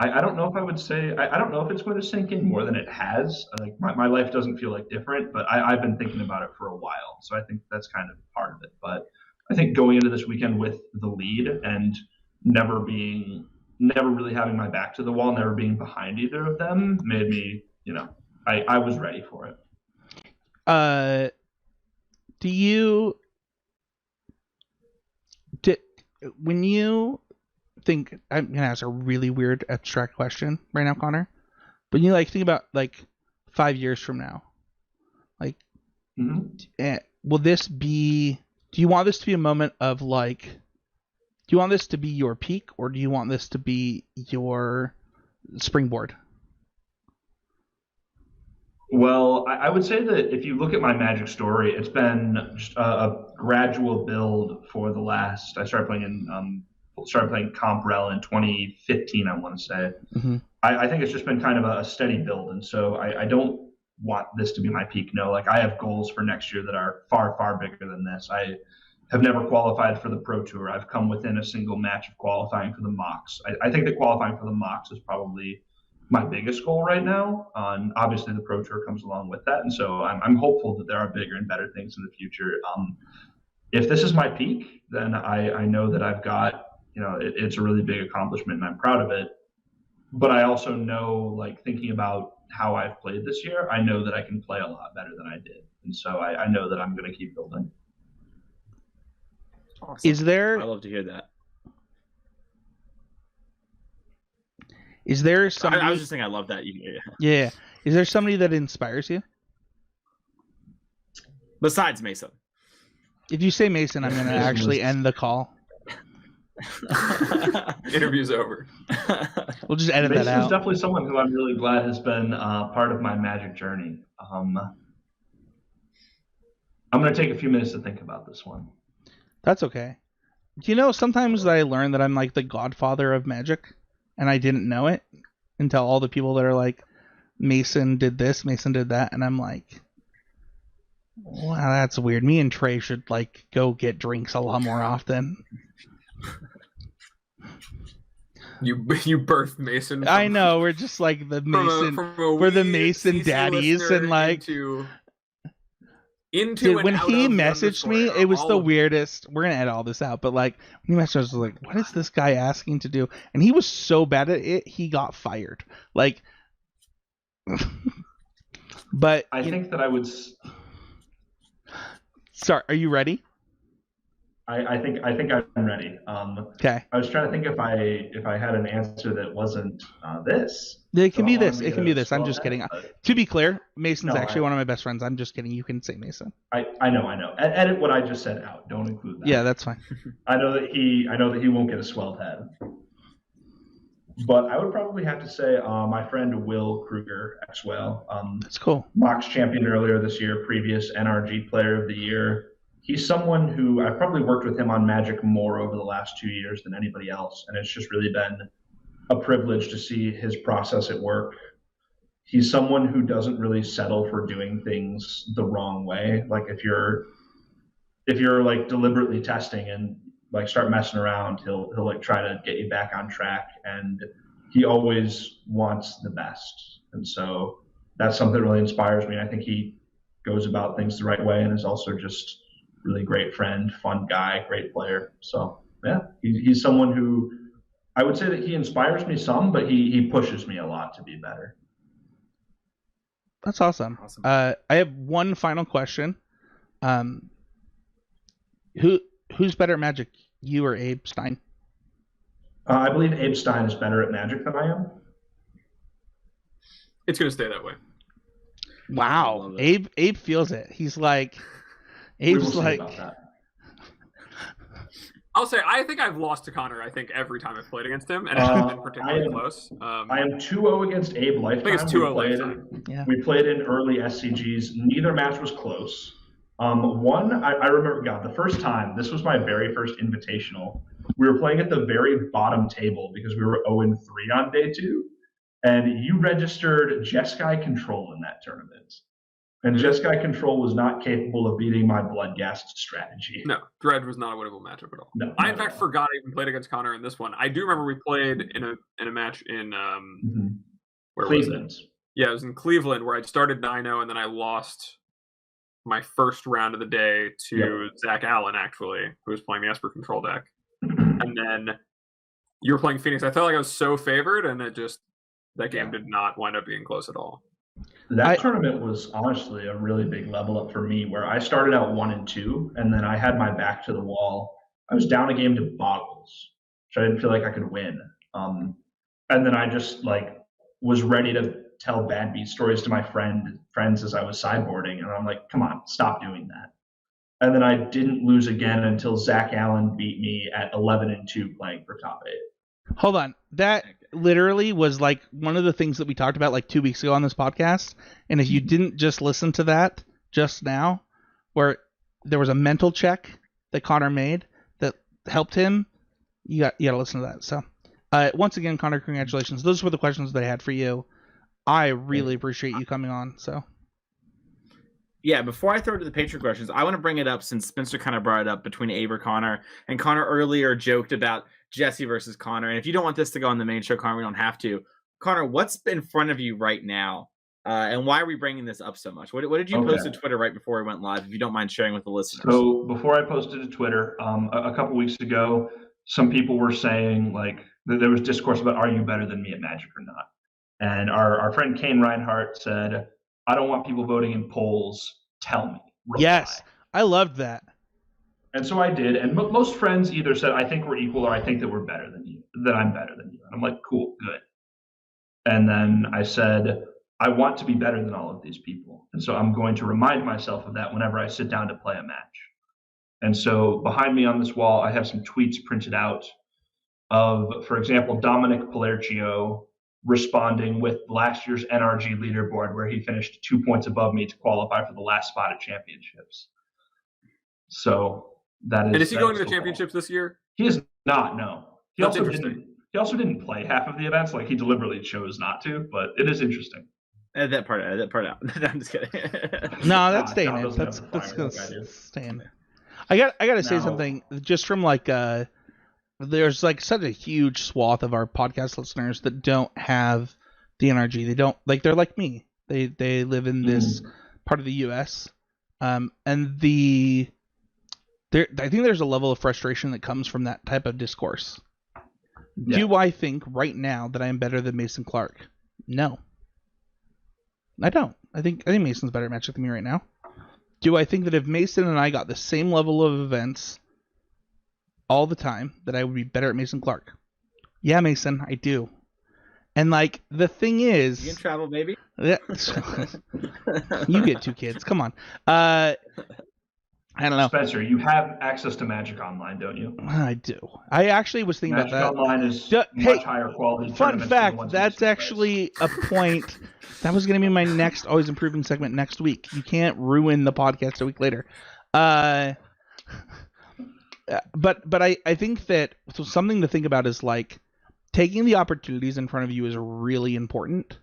I don't know if I would say, I don't know if it's going to sink in more than it has. Like, my life doesn't feel like different, but I've been thinking about it for a while. So I think that's kind of part of it. But I think going into this weekend with the lead and never really having my back to the wall, never being behind either of them made me, I was ready for it. When you think, I'm gonna ask a really weird abstract question right now, Connor, but you think about 5 years from now, will this be? Do you want this to be a moment of do you want this to be your peak, or do you want this to be your springboard? Well, I would say that if you look at my Magic story, it's been just a gradual build for the last. I started playing Comp Rel in 2015, I want to say. Mm-hmm. I think it's just been kind of a steady build, and so I don't want this to be my peak. No, I have goals for next year that are far, far bigger than this. I have never qualified for the Pro Tour. I've come within a single match of qualifying for the Mox. I think that qualifying for the Mox is probably my biggest goal right now. Obviously, the Pro Tour comes along with that, and so I'm hopeful that there are bigger and better things in the future. If this is my peak, then I know that I've got, it's a really big accomplishment, and I'm proud of it. But I also know, thinking about how I've played this year, I know that I can play a lot better than I did, and so I know that I'm going to keep building. Awesome. I love to hear that. Is there somebody? I was just saying I love that. Yeah. Is there somebody that inspires you? Besides Mason. If you say Mason, I'm going to actually end the call. Interview's over. We'll just edit that out. Mason's definitely someone who I'm really glad has been part of my Magic journey. I'm going to take a few minutes to think about this one. That's okay. Sometimes I learn that I'm the godfather of Magic, and I didn't know it until all the people that are Mason did this, Mason did that, and I'm wow, that's weird. Me and Trey should go get drinks a lot more often. You birthed Mason. I know, we're just the Mason. We're the Mason daddies, and into dude, when he messaged me, it was the weirdest. We're gonna edit all this out, but when he messaged, I was what is this guy asking to do? And he was so bad at it, he got fired. But I think that I would. Sorry, are you ready? I think I'm ready. Okay. I was trying to think if I had an answer that wasn't this. It can be this. It can be this. I'm just kidding. To be clear, Mason's actually one of my best friends. I'm just kidding. You can say Mason. I know. Edit what I just said out. Don't include that. Yeah, that's fine. I know that he won't get a swelled head. But I would probably have to say my friend Will Kruger, ex-Whale. That's cool. Mox champion earlier this year, previous NRG Player of the Year. He's someone who I've probably worked with him on Magic more over the last 2 years than anybody else, and it's just really been a privilege to see his process at work. He's someone who doesn't really settle for doing things the wrong way. If you're deliberately testing and start messing around, he'll try to get you back on track, and he always wants the best. And so that's something that really inspires me. And I think he goes about things the right way and is also just really great friend, fun guy, great player. So yeah, he's someone who I would say that he inspires me some, but he pushes me a lot to be better. That's awesome. I have one final question. Who's better at Magic, you or Abe Stein? I believe Abe Stein is better at Magic than I am. It's going to stay that way. Wow. Abe feels it. He's Abe's about that. I'll say I think I've lost to Connor. I think every time I've played against him, and it hasn't been particularly close. I am 2-0 against Abe lifetime. I think it's 2-0 lifetime. Yeah. We played in early SCGs. Neither match was close. I remember, the first time, this was my very first invitational. We were playing at the very bottom table because we were 0-3 on day 2. And you registered Jeskai Control in that tournament. And Jeskai Control was not capable of beating my Bloodghast strategy. No, Dredge was not a winnable matchup at all. No, I, in fact, forgot I even played against Connor in this one. I do remember we played in a match in where Cleveland. was it? Yeah, it was in Cleveland where I started 9-0 and then I lost my first round of the day to Zach Allen, actually, who was playing the Esper control deck. And then you were playing Phoenix. I felt like I was so favored, and that game did not wind up being close at all. That tournament was honestly a really big level up for me, where I started out 1-2, and then I had my back to the wall. I was down a game to Boggles, which I didn't feel like I could win. And then I just was ready to tell bad beat stories to my friends as I was sideboarding, and I'm like, come on, stop doing that. And then I didn't lose again until Zach Allen beat me at 11-2 playing for top 8. Hold on. That literally was like one of the things that we talked about like 2 weeks ago on this podcast. And if you didn't just listen to that just now, where there was a mental check that Connor made that helped him, you got to listen to that. So once again, Connor, congratulations. Those were the questions that I had for you. I really appreciate you coming on. So yeah, before I throw it to the Patreon questions, I want to bring it up since Spencer kind of brought it up between Abe or Connor, and Connor earlier joked about Jesse versus Connor. And if you don't want this to go on the main show, Connor, we don't have to. Connor, what's in front of you right now? And why are we bringing this up so much? What did you post to Twitter right before we went live, if you don't mind sharing with the listeners? So before I posted to Twitter, a couple weeks ago, some people were saying there was discourse about, are you better than me at Magic or not? And our friend Kane Reinhardt said, I don't want people voting in polls. Tell me. Reply. Yes, I loved that. And so I did. And most friends either said, I think we're equal, or I think that we're better than you, that I'm better than you. And I'm like, cool, good. And then I said, I want to be better than all of these people. And so I'm going to remind myself of that whenever I sit down to play a match. And so behind me on this wall, I have some tweets printed out of, for example, Dominic Palercio responding with last year's NRG leaderboard, where he finished 2 points above me to qualify for the last spot at championships. So that is. And is he going to the championships this year? He is not. No. He That's also interesting. He also didn't play half of the events. He deliberately chose not to. But it is interesting. Edit that part out. I'm just kidding. No, that's staying in. That's gonna stay in. I gotta say something just from there's such a huge swath of our podcast listeners that don't have the NRG. They don't they're like me. They live in this part of the US. And I think there's a level of frustration that comes from that type of discourse. Yeah. Do I think right now that I am better than Mason Clark? No. I don't. I think Mason's better at Magic than me right now. Do I think that if Mason and I got the same level of events all the time, that I would be better at Mason Clark? Yeah, Mason, I do. And the thing is, you can travel, baby. Yeah, you get 2 kids. Come on. I don't know. Spencer, you have access to Magic Online, don't you? I do. I actually was thinking Magic about that. Online is much higher quality. Fun fact, that's actually a point. That was going to be my next Always Improving segment next week. You can't ruin the podcast a week later. But I think that something to think about is taking the opportunities in front of you is really important.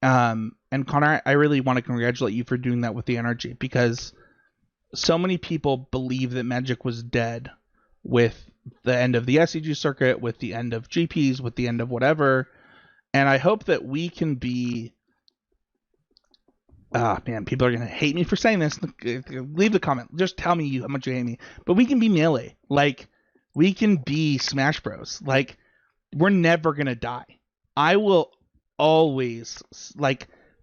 And Connor, I really want to congratulate you for doing that with the NRG, because so many people believe that Magic was dead with the end of the SCG circuit, with the end of GPs, with the end of whatever. And I hope that we can be... man, people are going to hate me for saying this. Leave the comment. Just tell me how much you hate me. But we can be Melee. We can be Smash Bros. We're never going to die. I will always...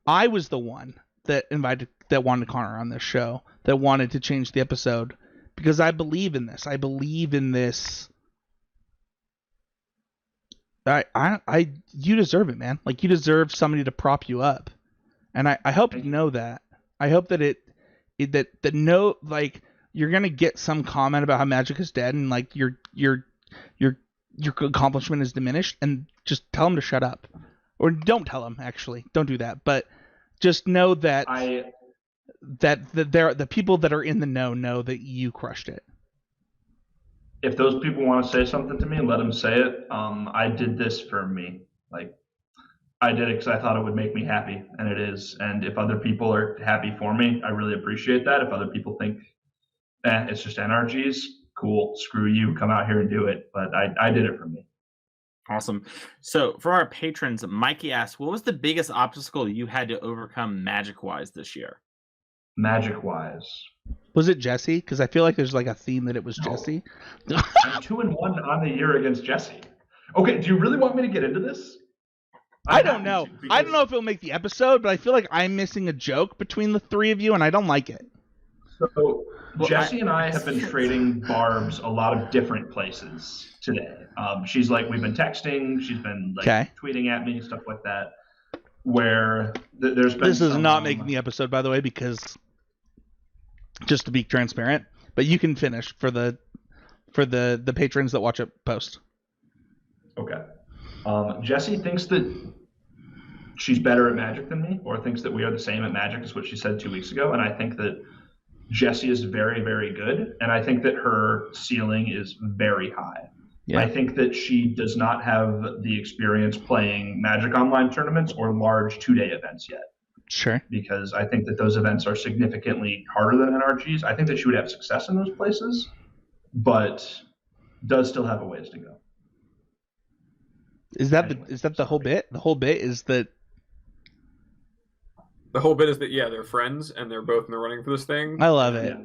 I was the one that wanted Connor on this show, that wanted to change the episode, because I believe in this. I believe in this. You deserve it, man. You deserve somebody to prop you up, and I hope you know that. I hope that you're gonna get some comment about how Magic is dead, and your accomplishment is diminished, and just tell them to shut up, or don't tell them. Actually, don't do that. But just know that the people that are in the know that you crushed it. If those people want to say something to me, let them say it. I did this for me. I did it because I thought it would make me happy, and it is. And if other people are happy for me, I really appreciate that. If other people think, it's just NRGs, cool, screw you, come out here and do it. But I did it for me. Awesome. So for our patrons, Mikey asks, what was the biggest obstacle you had to overcome Magic-wise this year? Magic wise. Was it Jesse? Because I feel like there's like a theme that it was Jesse. I'm 2-1 on the year against Jesse. Okay, do you really want me to get into this? I don't know. I don't know if it'll make the episode, but I feel like I'm missing a joke between the three of you, and I don't like it. So Jesse and I have been trading barbs a lot of different places today. She's like, we've been texting. She's been like tweeting at me, stuff like that. Where there's been this is not making the episode, by the way, because just to be transparent. But you can finish for the patrons that watch it post. Okay. Jesse thinks that she's better at Magic than me, or thinks that we are the same at Magic, is what she said 2 weeks ago. And I think that Jesse is very, very good. And I think that her ceiling is very high. Yeah. I think that she does not have the experience playing Magic Online tournaments or large 2-day events yet. Sure. Because I think that those events are significantly harder than NRGs. I think that she would have success in those places, but does still have a ways to go. Is that the whole bit? The whole bit is that. The whole bit is that they're friends and they're both in the running for this thing. I love it.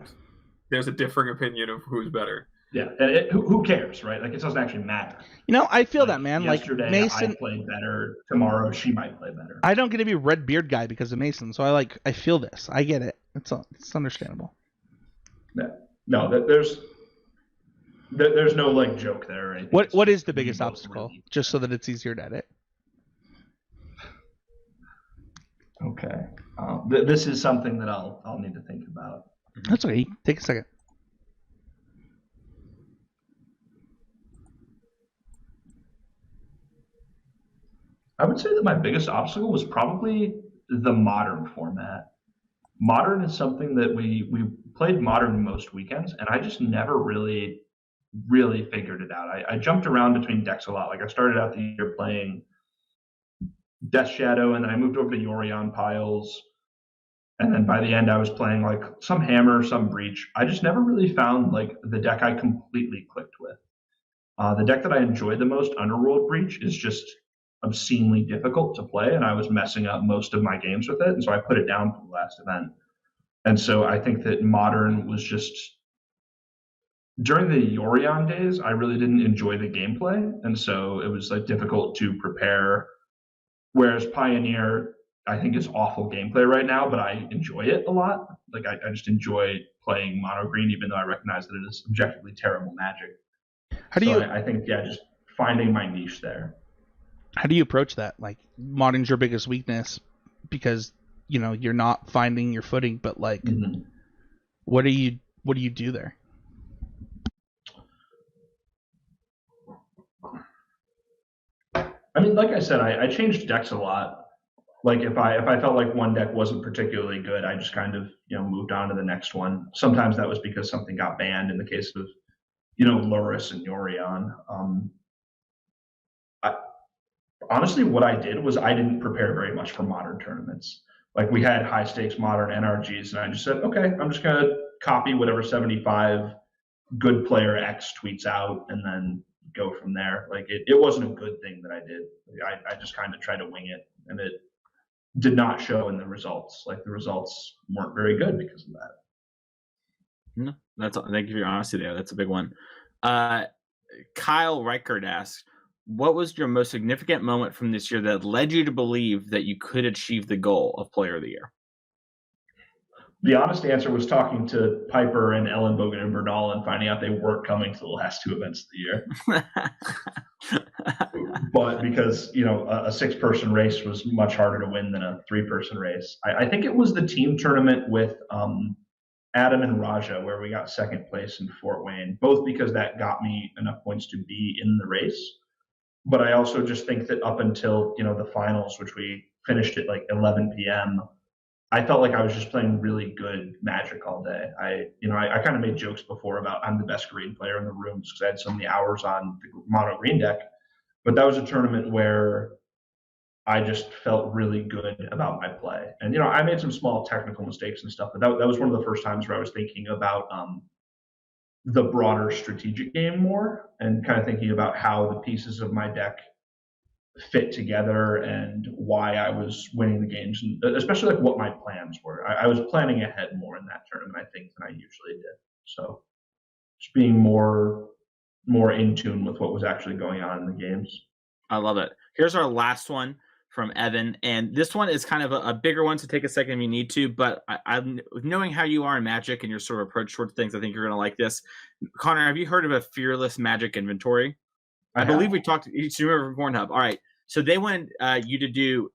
There's a differing opinion of who's better. Yeah, and who cares, right? Like, it doesn't actually matter. I feel that, man. Yesterday, like Mason, I played better. Tomorrow, she might play better. I don't get to be red beard guy because of Mason, so I feel this. I get it. It's understandable. Yeah. No, there's no like joke there or anything. What is the biggest obstacle? Really, just so that it's easier to edit. Okay. This is something that I'll need to think about. That's okay. Take a second. I would say that my biggest obstacle was probably the Modern format. Modern is something that we played Modern most weekends, and I just never really figured it out. I jumped around between decks a lot. Like, I started out the year playing Death Shadow, and then I moved over to Yorion piles. And then by the end, I was playing like some Hammer, some Breach. I just never really found like the deck I completely clicked with. The deck that I enjoyed the most, Underworld Breach, is just obscenely difficult to play, and I was messing up most of my games with it, and so I put it down for the last event. And so I think that Modern was just, during the Yorion days, I really didn't enjoy the gameplay, and so it was like difficult to prepare. Whereas Pioneer, I think, is awful gameplay right now, but I enjoy it a lot. Like, I just enjoy playing mono green, even though I recognize that it is objectively terrible Magic. I think just finding my niche there. How do you approach that? Like, Modern's your biggest weakness because you're not finding your footing, but like, what do you do there? I mean, like I said, I changed decks a lot. Like, if I felt like one deck wasn't particularly good, I just kind of moved on to the next one. Sometimes that was because something got banned. In the case of Luris and Yorion. Honestly, what I did was I didn't prepare very much for Modern tournaments. Like, we had high stakes Modern NRGs, and I just said, okay, I'm just gonna copy whatever 75 good player X tweets out, and then go from there. Like, it wasn't a good thing that I did. I just kind of tried to wing it, and it did not show in the results. Like, the results weren't very good because of that. No, thank you for your honesty there. That's a big one. Kyle Reichert asks, what was your most significant moment from this year that led you to believe that you could achieve the goal of Player of the Year? The honest answer was talking to Piper and Ellen Bogan and Bernal and finding out they weren't coming to the last two events of the year. But because, a 6-person race was much harder to win than a 3-person race. I think it was the team tournament with Adam and Raja where we got second place in Fort Wayne, both because that got me enough points to be in the race. But I also just think that up until, the finals, which we finished at like 11 p.m., I felt like I was just playing really good Magic all day. I kind of made jokes before about I'm the best green player in the room because I had so many hours on the mono green deck. But that was a tournament where I just felt really good about my play. And, I made some small technical mistakes and stuff, but that was one of the first times where I was thinking about the broader strategic game more and kind of thinking about how the pieces of my deck fit together and why I was winning the games, and especially like what my plans were. I was planning ahead more in that tournament, I think, than I usually did. So just being more in tune with what was actually going on in the games. I love it. Here's our last one from Evan, and this one is kind of a bigger one, so take a second if you need to, but I'm knowing how you are in Magic and your sort of approach towards things, I think you're going to like this. Connor, have you heard of a Fearless Magic inventory? I believe we talked to you remember from Pornhub. All right. So they want you to do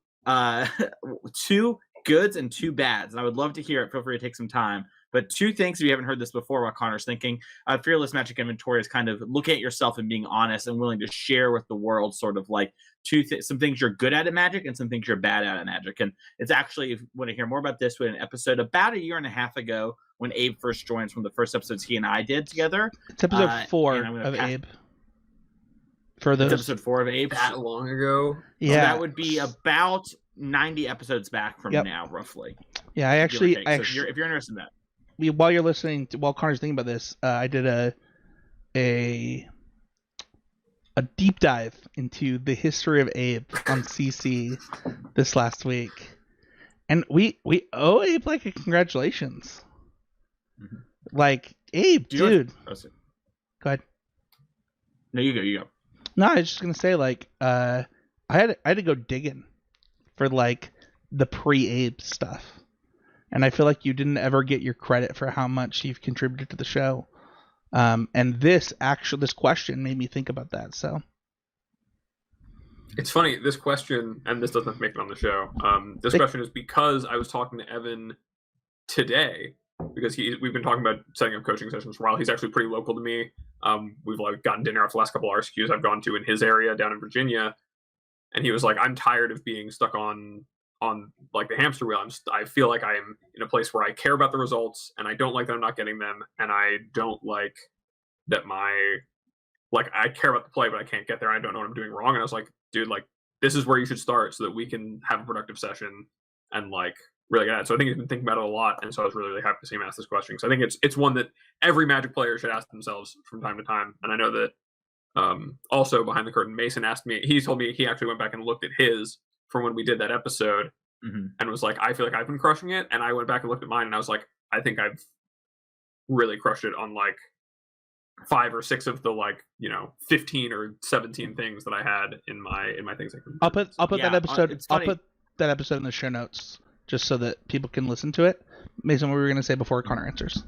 2 goods and 2 bads. And I would love to hear it. Feel free to take some time. But 2 things, if you haven't heard this before, what Connor's thinking. Fearless Magic Inventory is kind of looking at yourself and being honest and willing to share with the world sort of like some things you're good at Magic and some things you're bad at Magic. And it's actually, if you want to hear more about this, we had an episode about 1.5 years ago when Abe first joins, from the first episodes he and I did together. It's episode 4 of Abe. For those. It's episode 4 of Abe. That long ago? Yeah. So that would be about 90 episodes back from now, roughly. Yeah, I actually so if you're interested in that. While you're listening, while Connor's thinking about this, I did a deep dive into the history of Abe on CC this last week, and we owe Abe like a congratulations. Mm-hmm. Like, Abe, dude. Go ahead. No, you go. No, I was just gonna say, like, I had to go digging for like the pre-Abe stuff, and I feel like you didn't ever get your credit for how much you've contributed to the show. And this question made me think about that. So it's funny, this question, and this doesn't make it on the show. This question is because I was talking to Evan today, because we've been talking about setting up coaching sessions for a while. He's actually pretty local to me. We've like gotten dinner after the last couple of RCQs I've gone to in his area down in Virginia, and he was like, "I'm tired of being stuck on like the hamster wheel. I feel like I'm in a place where I care about the results, and I don't like that I'm not getting them, and I don't like that I care about the play, but I can't get there. I don't know what I'm doing wrong." And I was like, "Dude, like this is where you should start so that we can have a productive session and like really get at it." So I think he's been thinking about it a lot, and so I was really, really happy to see him ask this question, because I think it's one that every Magic player should ask themselves from time to time. And I know that also behind the curtain, Mason asked me. He told me he actually went back and looked at his from when we did that episode, and was like, "I feel like I've been crushing it." And I went back and looked at mine, and I was like, "I think I've really crushed it on like 5 or 6 of the 15 or 17 things that I had in my things." I'll put that episode. I'll put that episode in the show notes just so that people can listen to it. Mason, what were we going to say before Connor answers?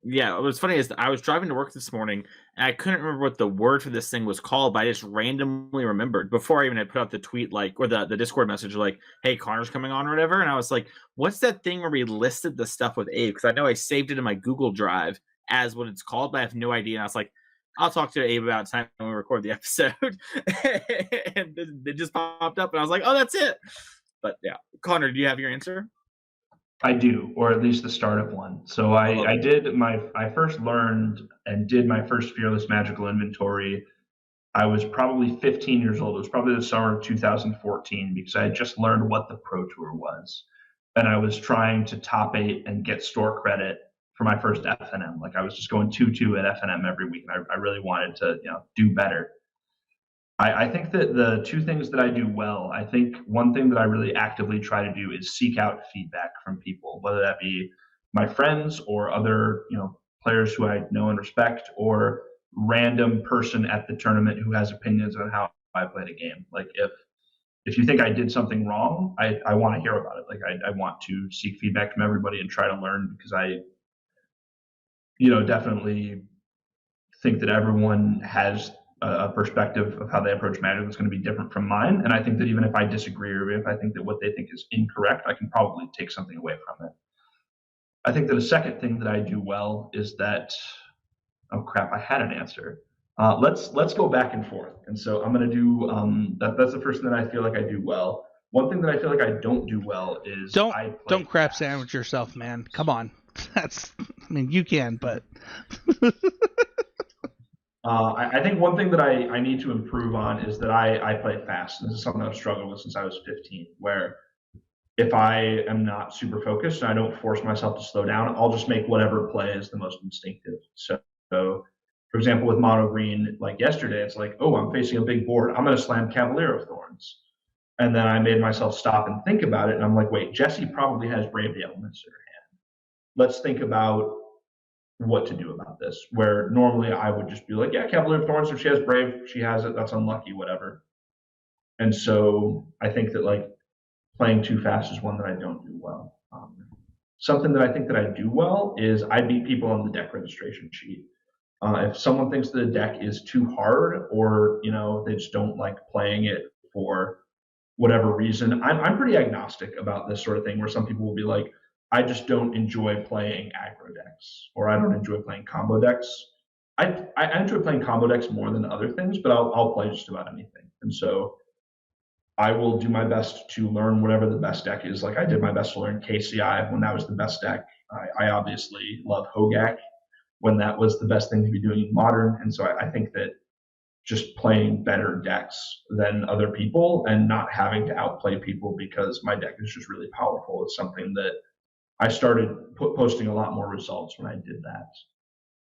Yeah, what's funny is I was driving to work this morning, and I couldn't remember what the word for this thing was called, but I just randomly remembered before I even had put out the tweet, or the Discord message, like, "Hey, Connor's coming on," or whatever. And I was like, what's that thing where we listed the stuff with Abe? Because I know I saved it in my Google Drive as what it's called, but I have no idea. And I was like, I'll talk to Abe about time when we record the episode. And it just popped up, and I was like, oh, that's it. But yeah, Connor, do you have your answer? I do, or at least the start of one. So I first learned and did my first Fearless Magical Inventory. I was probably 15 years old. It was probably the summer of 2014, because I had just learned what the Pro Tour was. And I was trying to top 8 and get store credit for my first FNM. Like, I was just going 2-2 at FNM every week, and I really wanted to do better. I think that the 2 things that I do well, I think one thing that I really actively try to do is seek out feedback from people, whether that be my friends or other, players who I know and respect, or random person at the tournament who has opinions on how I played a game. Like, if you think I did something wrong, I want to hear about it. Like, I want to seek feedback from everybody and try to learn, because I, definitely think that everyone has a perspective of how they approach Magic that's going to be different from mine. And I think that even if I disagree, or if I think that what they think is incorrect, I can probably take something away from it. I think that a second thing that I do well is that, oh crap, I had an answer. Let's go back and forth. And so I'm going to do, that's the first thing that I feel like I do well. One thing that I feel like I don't do well is don't crap sandwich yourself, man. Come on. You can, but I think one thing that I need to improve on is that I play fast. This is something I've struggled with since I was 15, where if I am not super focused and I don't force myself to slow down, I'll just make whatever play is the most instinctive. So For example, with mono green, like yesterday, it's like, oh, I'm facing a big board. I'm going to slam Cavalier of Thorns. And then I made myself stop and think about it. And I'm like, wait, Jesse probably has Brave the Elements in her hand. Let's think about what to do about this. Where normally I would just be like, yeah, Cavalier of Thorns, if she has Brave, she has it. That's unlucky, whatever. And so I think that like playing too fast is one that I don't do well. Something that I think that I do well is I beat people on the deck registration sheet. If someone thinks that a deck is too hard, or they just don't like playing it for whatever reason, I'm pretty agnostic about this sort of thing. Where some people will be like, I just don't enjoy playing aggro decks, or I don't enjoy playing combo decks. I enjoy playing combo decks more than other things, but I'll play just about anything. And so I will do my best to learn whatever the best deck is. Like I did my best to learn KCI when that was the best deck. I obviously love Hogak when that was the best thing to be doing in Modern. And so I think that just playing better decks than other people and not having to outplay people because my deck is just really powerful is something that I started posting a lot more results when I did that.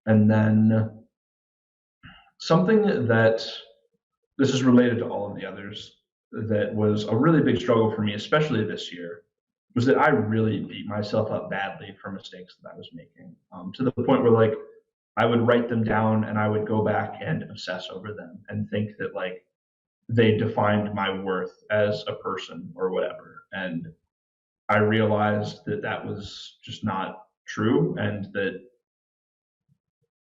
And then something that, this is related to all of the others, that was a really big struggle for me, especially this year, was that I really beat myself up badly for mistakes that I was making, to the point where like I would write them down and I would go back and obsess over them and think that like they defined my worth as a person or whatever. And I realized that that was just not true, and that,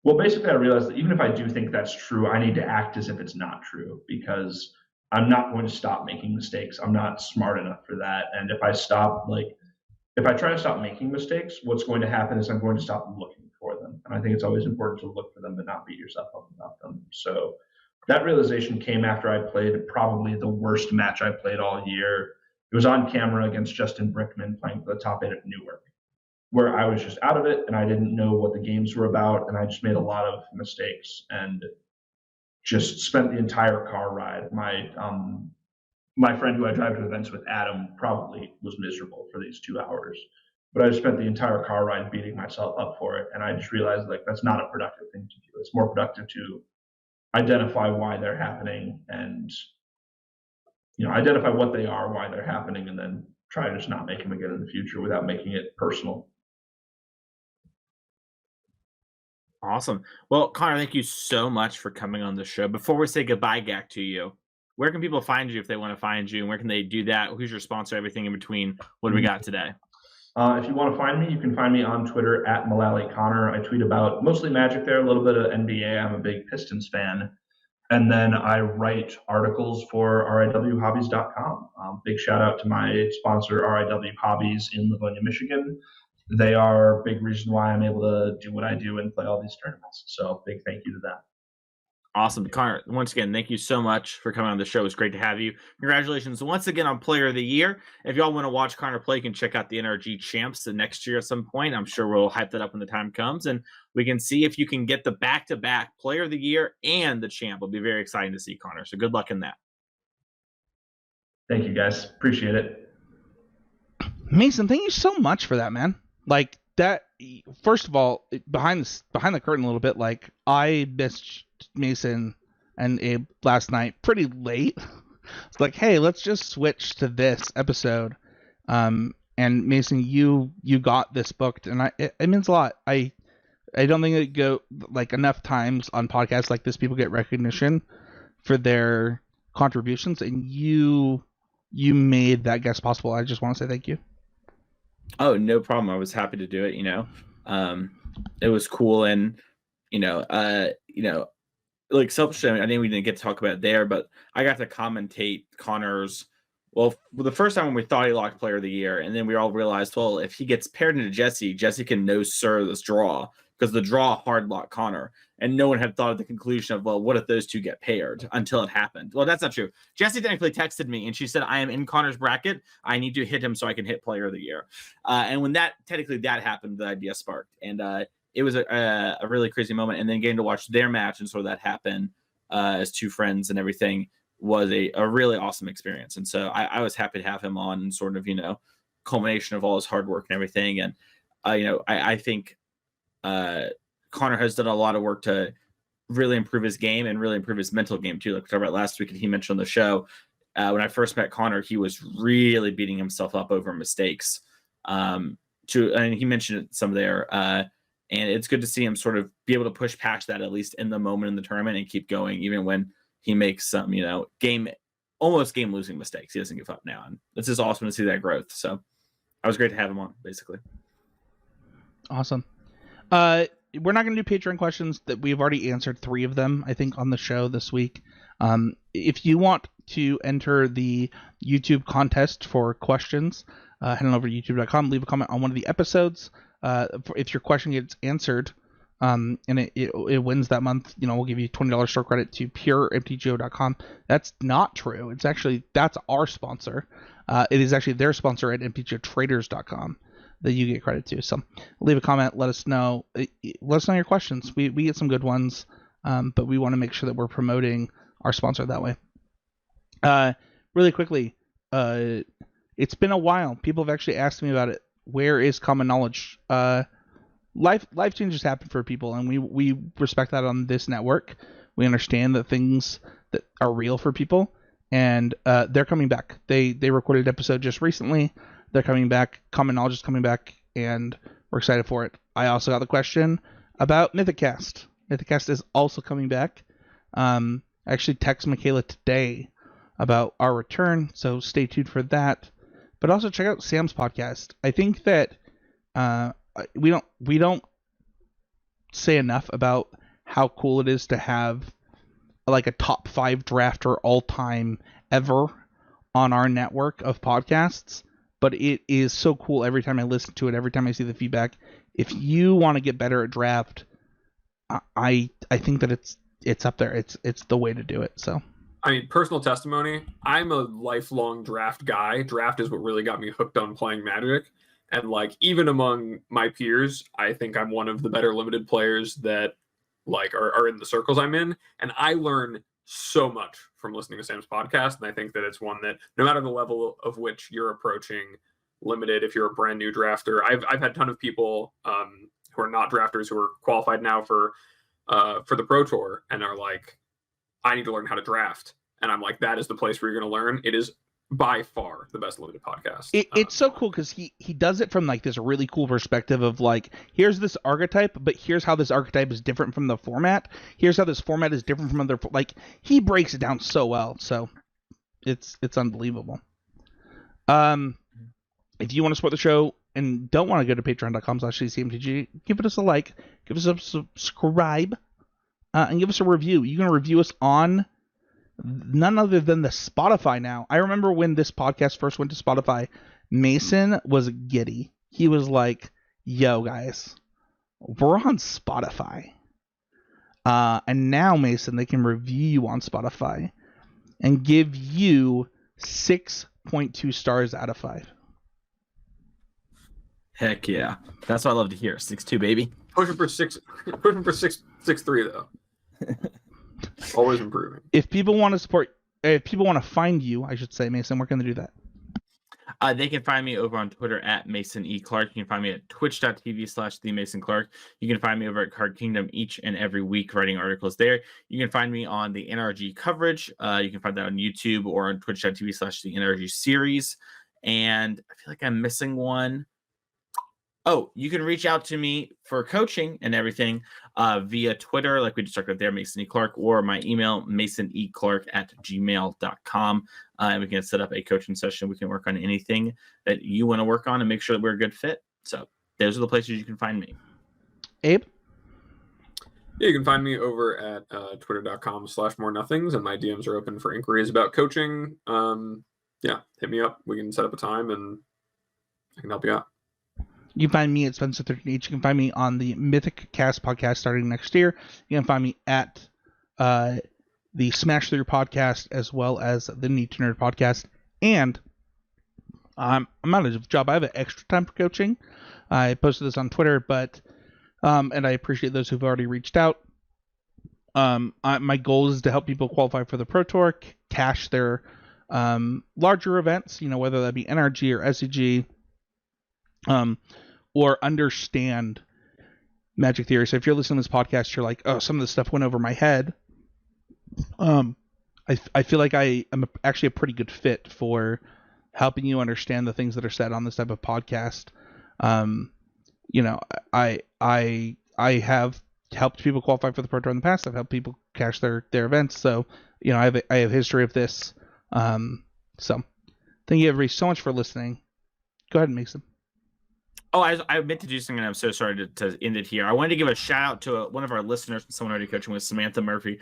well, basically I realized that even if I do think that's true, I need to act as if it's not true, because I'm not going to stop making mistakes. I'm not smart enough for that. And if I try to stop making mistakes, what's going to happen is I'm going to stop looking for them. And I think it's always important to look for them, but not beat yourself up about them. So that realization came after I played probably the worst match I played all year. It was on camera against Justin Brickman playing for the top 8 at Newark, where I was just out of it and I didn't know what the games were about. And I just made a lot of mistakes and just spent the entire car ride. My friend who I drive to events with, Adam, probably was miserable for these 2 hours. But I just spent the entire car ride beating myself up for it. And I just realized like that's not a productive thing to do. It's more productive to identify why they're happening and identify what they are, why they're happening, and then try to just not make them again in the future without making it personal. Awesome. Well, Connor, thank you so much for coming on the show. Before we say goodbye, Gak, to you, where can people find you if they want to find you, and where can they do that? Who's your sponsor? Everything in between. What do we got today? If you want to find me, you can find me on Twitter at Mullaly Connor. I tweet about mostly Magic there, a little bit of NBA. I'm a big Pistons fan. And then I write articles for riwhobbies.com. Big shout out to my sponsor, RIW Hobbies in Livonia, Michigan. They are a big reason why I'm able to do what I do and play all these tournaments. So big thank you to them. Awesome. Connor, once again, thank you so much for coming on the show. It was great to have you. Congratulations once again on Player of the Year. If y'all want to watch Connor play, you can check out the NRG Champs the next year at some point. I'm sure we'll hype that up when the time comes, and we can see if you can get the back-to-back Player of the Year and the Champ. It'll be very exciting to see, Connor. So good luck in that. Thank you, guys. Appreciate it. Mason, thank you so much for that, man. Like that. First of all, behind the curtain a little bit, like I missed Mason and Abe last night pretty late. It's like, hey, let's just switch to this episode. And Mason, you got this booked, and it means a lot. I don't think it go like enough times on podcasts like this people get recognition for their contributions, and you made that guest possible. I just want to say thank you. Oh, no problem. I was happy to do it. It was cool, and like selfishly, I think we didn't get to talk about it there, but I got to commentate Connor's. Well, the first time when we thought he locked Player of the Year, and then we all realized, well, if he gets paired into Jesse can no sir this draw, because the draw hard locked Connor, and no one had thought of the conclusion of, well, what if those two get paired until it happened? Well, that's not true. Jesse technically texted me, and she said, I am in Connor's bracket. I need to hit him so I can hit Player of the Year. And when that happened, the idea sparked, and it was a really crazy moment. And then getting to watch their match and sort of that happen as two friends and everything was a really awesome experience. And so I was happy to have him on, and sort of, culmination of all his hard work and everything. And, I think Connor has done a lot of work to really improve his game and really improve his mental game too. Like we talked about last week, and he mentioned on the show, when I first met Connor, he was really beating himself up over mistakes. And he mentioned some there, and it's good to see him sort of be able to push past that, at least in the moment in the tournament, and keep going even when he makes some, almost game losing mistakes. He doesn't give up now, and it's just awesome to see that growth. So it was great to have him on, basically. Awesome. We're not going to do Patreon questions. That we've already answered 3 of them, I think, on the show this week. If you want to enter the YouTube contest for questions, head on over to youtube.com, leave a comment on one of the episodes. If your question gets answered, and it wins that month, we'll give you $20 store credit to puremtgo.com. That's not true. It's actually, that's our sponsor. It is actually their sponsor at mtgotraders.com that you get credit to. So leave a comment, let us know your questions. We get some good ones, but we want to make sure that we're promoting our sponsor that way. Really quickly, it's been a while. People have actually asked me about it. Where is Common Knowledge? Life changes happen for people, and we respect that on this network. We understand that things that are real for people, and they're coming back. They recorded an episode just recently. They're coming back. Common Knowledge is coming back, and we're excited for it. I also got the question about Mythicast. Mythicast is also coming back. I actually texted Michaela today about our return, so stay tuned for that. But also check out Sam's podcast. I think that we don't say enough about how cool it is to have like a top 5 drafter all time ever on our network of podcasts. But it is so cool every time I listen to it, every time I see the feedback. If you want to get better at draft, I think that it's up there. It's the way to do it. So, I mean, personal testimony, I'm a lifelong draft guy. Draft is what really got me hooked on playing Magic. And like, even among my peers, I think I'm one of the better limited players that like are in the circles I'm in. And I learn so much from listening to Sam's podcast. And I think that it's one that no matter the level of which you're approaching limited, if you're a brand new drafter, I've had a ton of people who are not drafters who are qualified now for the Pro Tour and are like, I need to learn how to draft. And I'm like, that is the place where you're going to learn. It is by far the best limited podcast. It's so cool because he does it from like this really cool perspective of like, here's this archetype, but here's how this archetype is different from the format. Here's how this format is different from other, like, he breaks it down so well. So it's unbelievable. If you want to support the show and don't want to go to patreon.com/CMTG, give us a like, give us a subscribe, and give us a review. You can review us on none other than the Spotify now. I remember when this podcast first went to Spotify, Mason was giddy. He was like, yo, guys, we're on Spotify. And now, Mason, they can review you on Spotify and give you 6.2 stars out of 5. Heck yeah. That's what I love to hear. 6'2", baby. Pushing for 6'3", though. Always improving. If people want to find you, I should say, Mason, where can they do that? They can find me over on Twitter at Mason E. Clark. You can find me at twitch.tv/TheMasonClark. You can find me over at Card Kingdom each and every week writing articles there. You can find me on the NRG coverage. You can find that on YouTube or on twitch.tv/the NRG series. And I feel like I'm missing one. Oh, you can reach out to me for coaching and everything via Twitter, like we just talked about there, Mason E. Clark, or my email, masoneclark@gmail.com. And we can set up a coaching session. We can work on anything that you want to work on and make sure that we're a good fit. So those are the places you can find me. Abe? Yeah, you can find me over at twitter.com/morenothings, and my DMs are open for inquiries about coaching. Yeah, hit me up. We can set up a time, and I can help you out. You can find me at Spencer13H. You can find me on the Mythic Cast podcast starting next year. You can find me at the Smash Through podcast as well as the Need to Nerd podcast. And I'm out of job. I have an extra time for coaching. I posted this on Twitter, but and I appreciate those who've already reached out. My goal is to help people qualify for the Pro Tour, cash their larger events, whether that be NRG or SCG. Or understand Magic Theory. So if you're listening to this podcast, you're like, oh, some of this stuff went over my head. I feel like I am actually a pretty good fit for helping you understand the things that are said on this type of podcast. You know, I have helped people qualify for the Pro Tour in the past. I've helped people cash their events. So, you know, I have history of this. So thank you everybody so much for listening. Go ahead and make some. Oh, I meant to do something, and I'm so sorry to end it here. I wanted to give a shout out to one of our listeners, someone already coaching with, Samantha Murphy.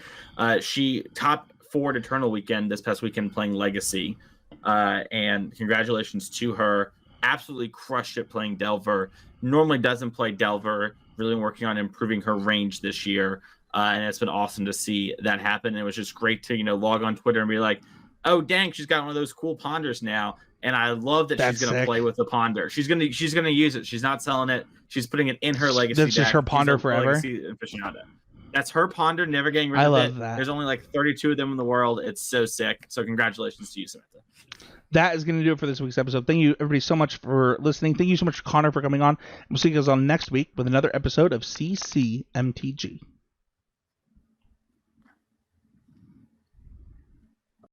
She top 4 Eternal weekend this past weekend playing Legacy, and congratulations to her. Absolutely crushed it playing Delver. Normally doesn't play Delver. Really working on improving her range this year, and it's been awesome to see that happen. And it was just great to log on Twitter and be like, oh dang, she's got one of those cool ponders now. And I love that she's going to play with the ponder. She's going to use it. She's not selling it. She's putting it in her Legacy. That's just her ponder forever. That's her ponder, never getting rid of it. I love that. There's only like 32 of them in the world. It's so sick. So congratulations to you, Samantha. That is going to do it for this week's episode. Thank you, everybody, so much for listening. Thank you so much, Connor, for coming on. We'll see you guys on next week with another episode of CCMTG.